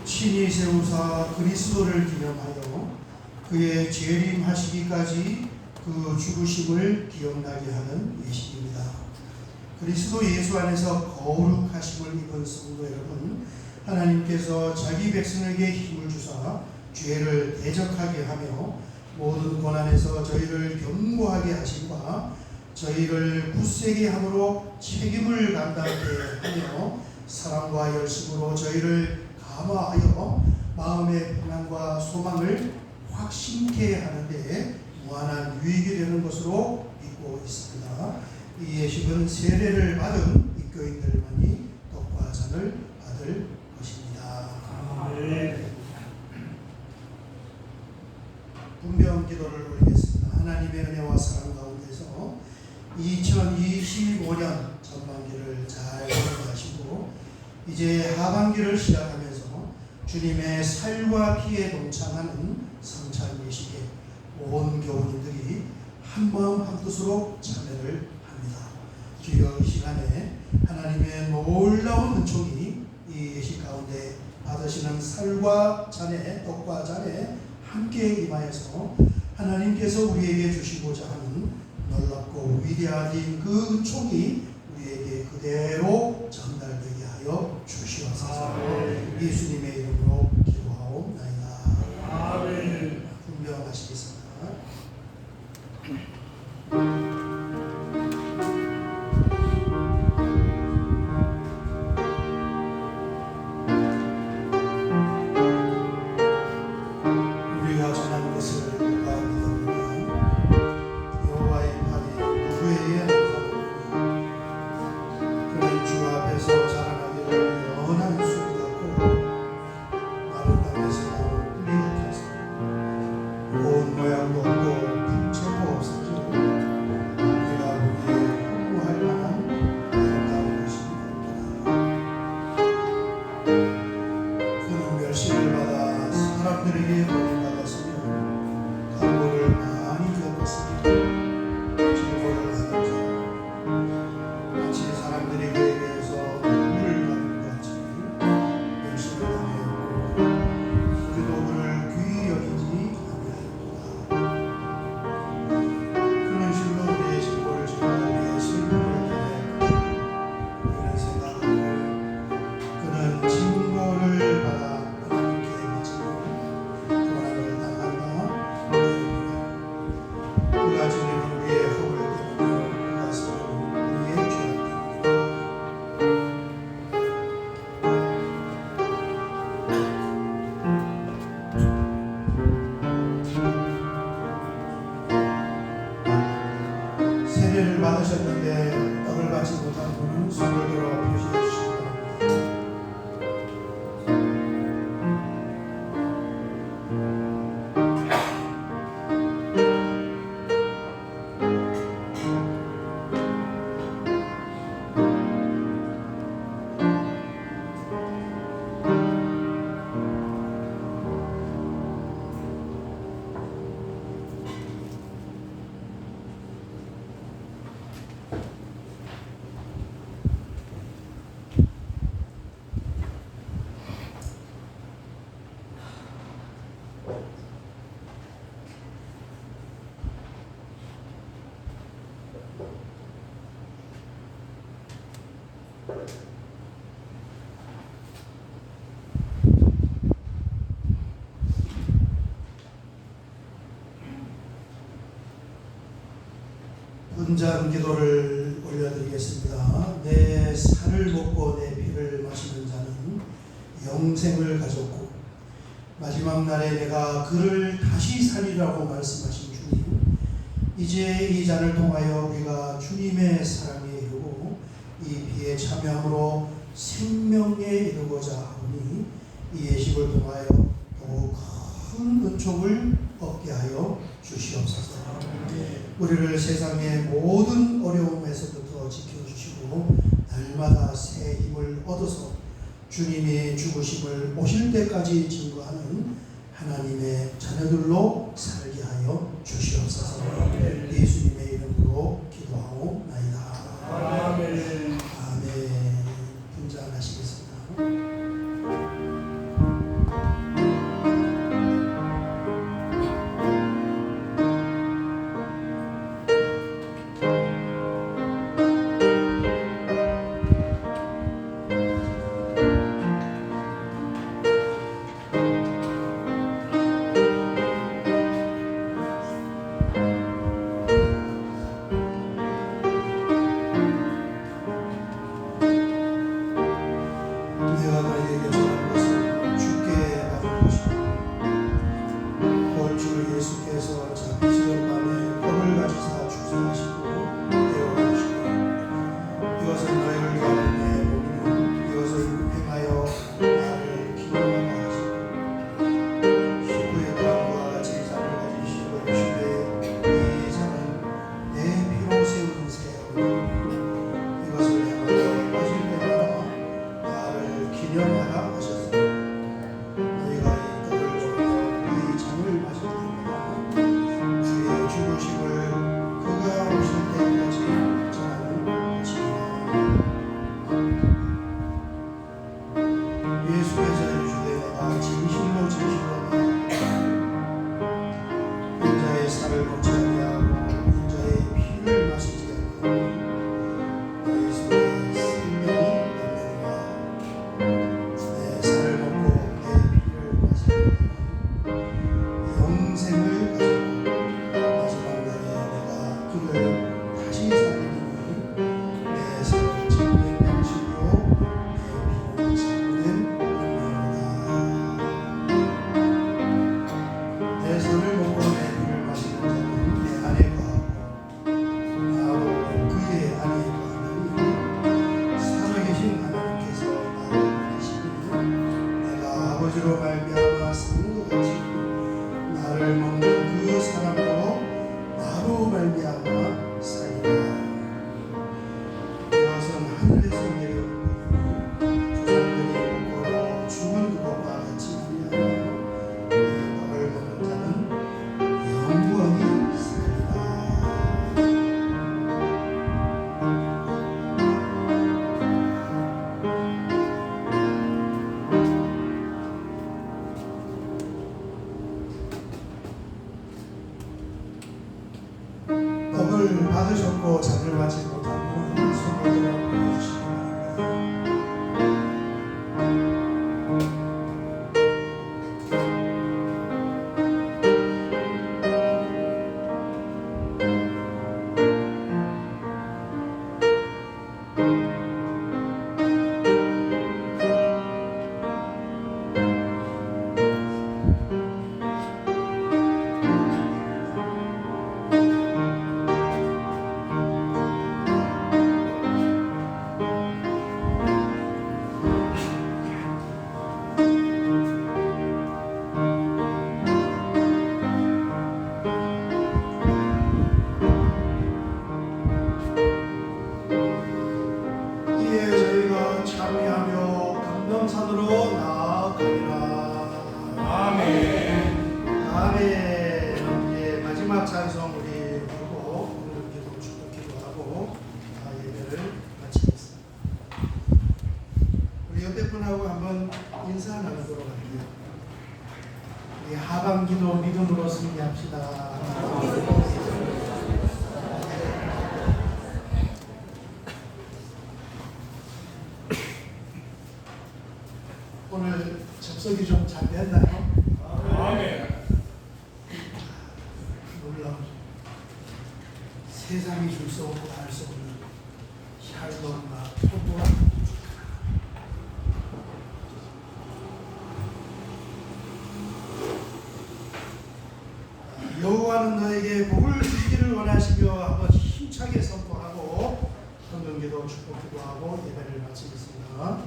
친히 세우사 그리스도를 기념하여 그의 재림하시기까지 그 죽으심을 기억나게 하는 예식입니다. 그리스도 예수 안에서 거룩하심을 입은 성도 여러분, 하나님께서 자기 백성에게 힘을 주사 죄를 대적하게 하며 모든 고난에서 저희를 견고하게 하심과 저희를 굳세게 함으로 책임을 감당하게 하며 사랑과 열심으로 저희를 감화하여 마음의 평안과 소망을 확신케 하는데 무한한 유익이 되는 것으로 믿고 있습니다. 이 예식은 세례를 받은 입교인들만이 떡과 잔을 받을 것입니다. 분명 기도를 올리겠습니다. 하나님의 은혜와 사랑 가운데서 2025년 전반기를 잘 보내시고 이제 하반기를 시작하면서 주님의 살과 피에 동참하는 성찬 예식에 온 교우님들이 한마음 한뜻으로 참여를 합니다. 주여 이 시간에 하나님의 놀라운 은총이 이 예식 가운데 받으시는 살과 잔에 떡과 잔에 함께 임하여서 하나님께서 우리에게 주시고자 하는 놀랍고 위대하신 그 은총이 우리에게 그대로 전달되게 하여 주시옵소서. 예수님의 이름으로 기도하옵나이다. 아멘. 분명하시겠습니다. 우리가 전한 것을 누가 믿었느냐? 여호와의 팔이 누구에게 나타났느냐? 그는 주 앞에서 자라나기를 연한 树같고 마른 땅에서 나온 뿌리 같아서 온 모양도 없고 풍채도 없어지고 우리가 보기에 흠모할 만한 아름다운 것이 없더라. 그는 멸시를 받아 사람들에게 버림받았으며 강고를 많이 겪었으며 질고를 하던 자 마치 사람들이 그에 대해서 눈물을 가는 것 같이 멸시를 당하였고 그도 그를 귀히 여기지 아니하였도다. 그는 실로 우리의 질고를 지고 우리의 슬픔을 당하였고 우리는 생각하고 그는 징벌을 받아 하나님께 바치고 고난을 당한다. 그가 지는 우리의 허물 때문에 그가 쓰는 우리의 죄악 때문에 세례를 받으셨는데 떡을 받지 못한 분은 손을 들어 표시해 주시기 바랍니다. 분자금 기도를 올려드리겠습니다. 내 살을 먹고 내 피를 마시는 자는 영생을 가졌고 마지막 날에 내가 그를 다시 살리라고 말씀하신 주님, 이제 이 잔을 통하여 우리가 주님의 사랑에 이르고 이 피에 참여함으로 생명에 이르고자 하오니 이 예식을 통하여 더욱 큰 은총을 얻게 하여 주시옵소서. 우리를 세상의 모든 어려움에서부터 지켜주시고 날마다 새 힘을 얻어서 주님이 죽으심을 오실 때까지 증거하는 하나님의 자녀들로 살게 하여 주시옵소서. 예수님의 이름으로 기도하옵나이다. 피를 마시지 아니하니 예수가 생명이 되느니라. 내 살을 먹고 내 피를 마시는 자는 영생을 가지고 마지막 날에 내가 그를 다시 살리니 내 살은 참된 양식이요 내 피는 참된 생명이라. 내 살을 먹고 내 피를 마시는 자는 내 안에 거하고 나도 그의 안에 거하나니 살아계신 하나님께서 나를 보내시니 내가 아버지로 말미암아 사는 것 같이 나를 먹는 그 사람도 나로 말미암아 살리라. 이것은 하늘에서 내려온 것이니 조상들이 먹고 죽은 그것과 같이 아니하나 너를 먹는 자는 영원히 살리라. 떡을 받으셨고 잔을 마지 못한 분은 손으로 보여주시기 바랍니다. 이에 저희가 참여하며 감동산으로 나아가리라. 아멘. 아멘. 이제 마지막 찬송 우리 부르고 오늘 기도 축복 기도하고 예배를 마치겠습니다. 우리 옆에 분하고 한번 인사 나누도록 할게요. 우리 하반기도 믿음으로 승리합시다. 오늘 접속이 좀 잘 됐나요? 아멘. 놀라운 세상이 줄 수 없고 알 수 없는 샬롬과 포부와 여호와는 너에게 복을 주시기를 원하시며 한번 힘차게 선포하고 성경기도 축복 기도하고 예배를 마치겠습니다.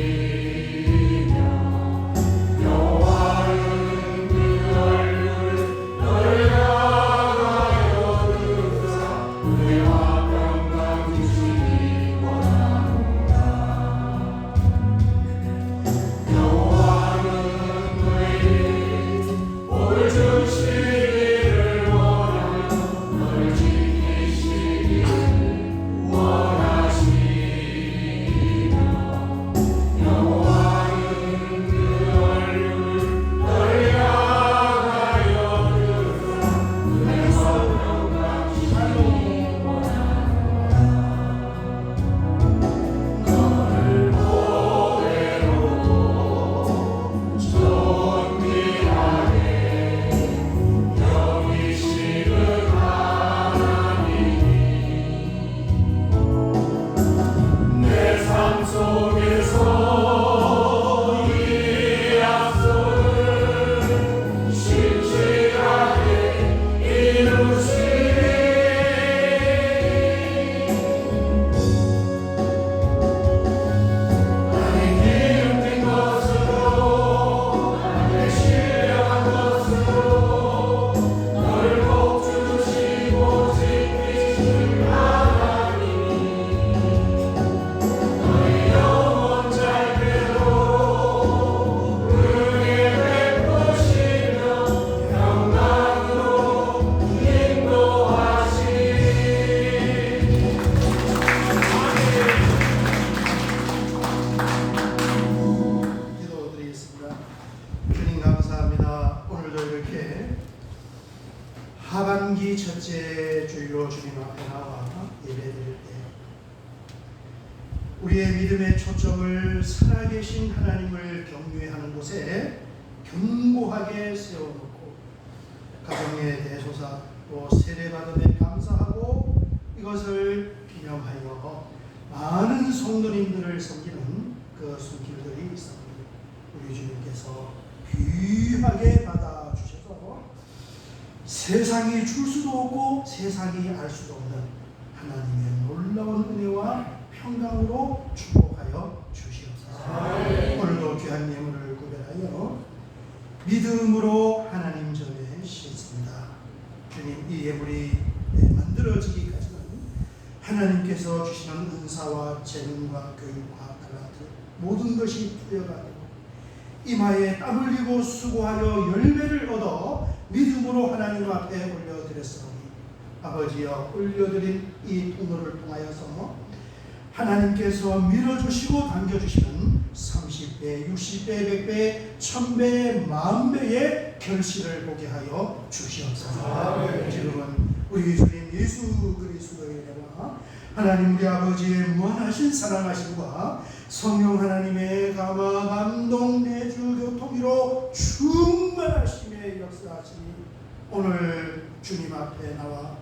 원하시며 여호와는 이 첫째 주일로 주님 앞에 나와 예배드릴 때 우리의 믿음의 초점을 살아계신 하나님을 경외하는 곳에 견고하게 세워놓고 가정의 대소사 또 세례받음에 감사하고 이것을 기념하여 많은 성도님들을 섬기는 그 손길들이 있습니다. 우리 주님께서 귀하게 받아주셔서 세상이 줄 수도 없고 세상이 알 수도 없는 하나님의 놀라운 은혜와 평강으로 축복하여 주시옵소서. 오늘도 귀한 예물을 구별하여 믿음으로 하나님 전에 싣습니다. 주님, 이 예물이 만들어지기까지는 하나님께서 주시는 은사와 재능과 교육과 달란트 모든 것이 투여가 되고 이마에 땀 흘리고 수고하여 열매를 얻어 믿음으로 하나님 앞에 올려드렸사오니 아버지여 올려드린 이 통로를 통하여서 하나님께서 밀어주시고 당겨주시는 30배, 60배, 100배, 1000배, 10,000배의 결실을 보게 하여 주시옵소서. 지금은 우리 주님 예수 그리스도의 은혜와 하나님 우리 아버지의 무한하신 사랑하심과 성령 하나님의 감화 감동 내주 교통으로 충만하심의 역사하시니 오늘 주님 앞에 나와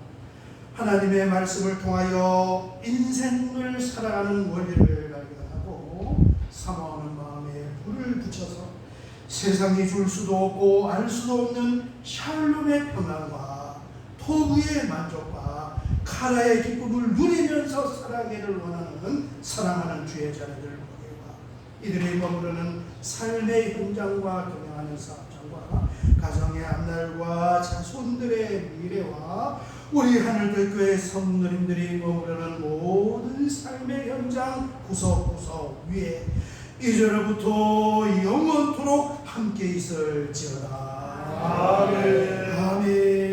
하나님의 말씀을 통하여 인생을 살아가는 원리를 발견하고 사모하는 마음에 불을 붙여서 세상이 줄 수도 없고 알 수도 없는 샬롬의 평안과 토부의 만족과 카라의 기쁨을 누리면서 살아가기를 원하는 사랑하는 주의 자녀들 보게와 이들이 머무르는 삶의 현장과 경영하는 사업장과 가정의 앞날과 자손들의 미래와 우리 하늘들교회 성도님들이 머무르는 모든 삶의 현장 구석구석 위에 이제로부터 영원토록 함께 있을지어다. 아멘. 아멘.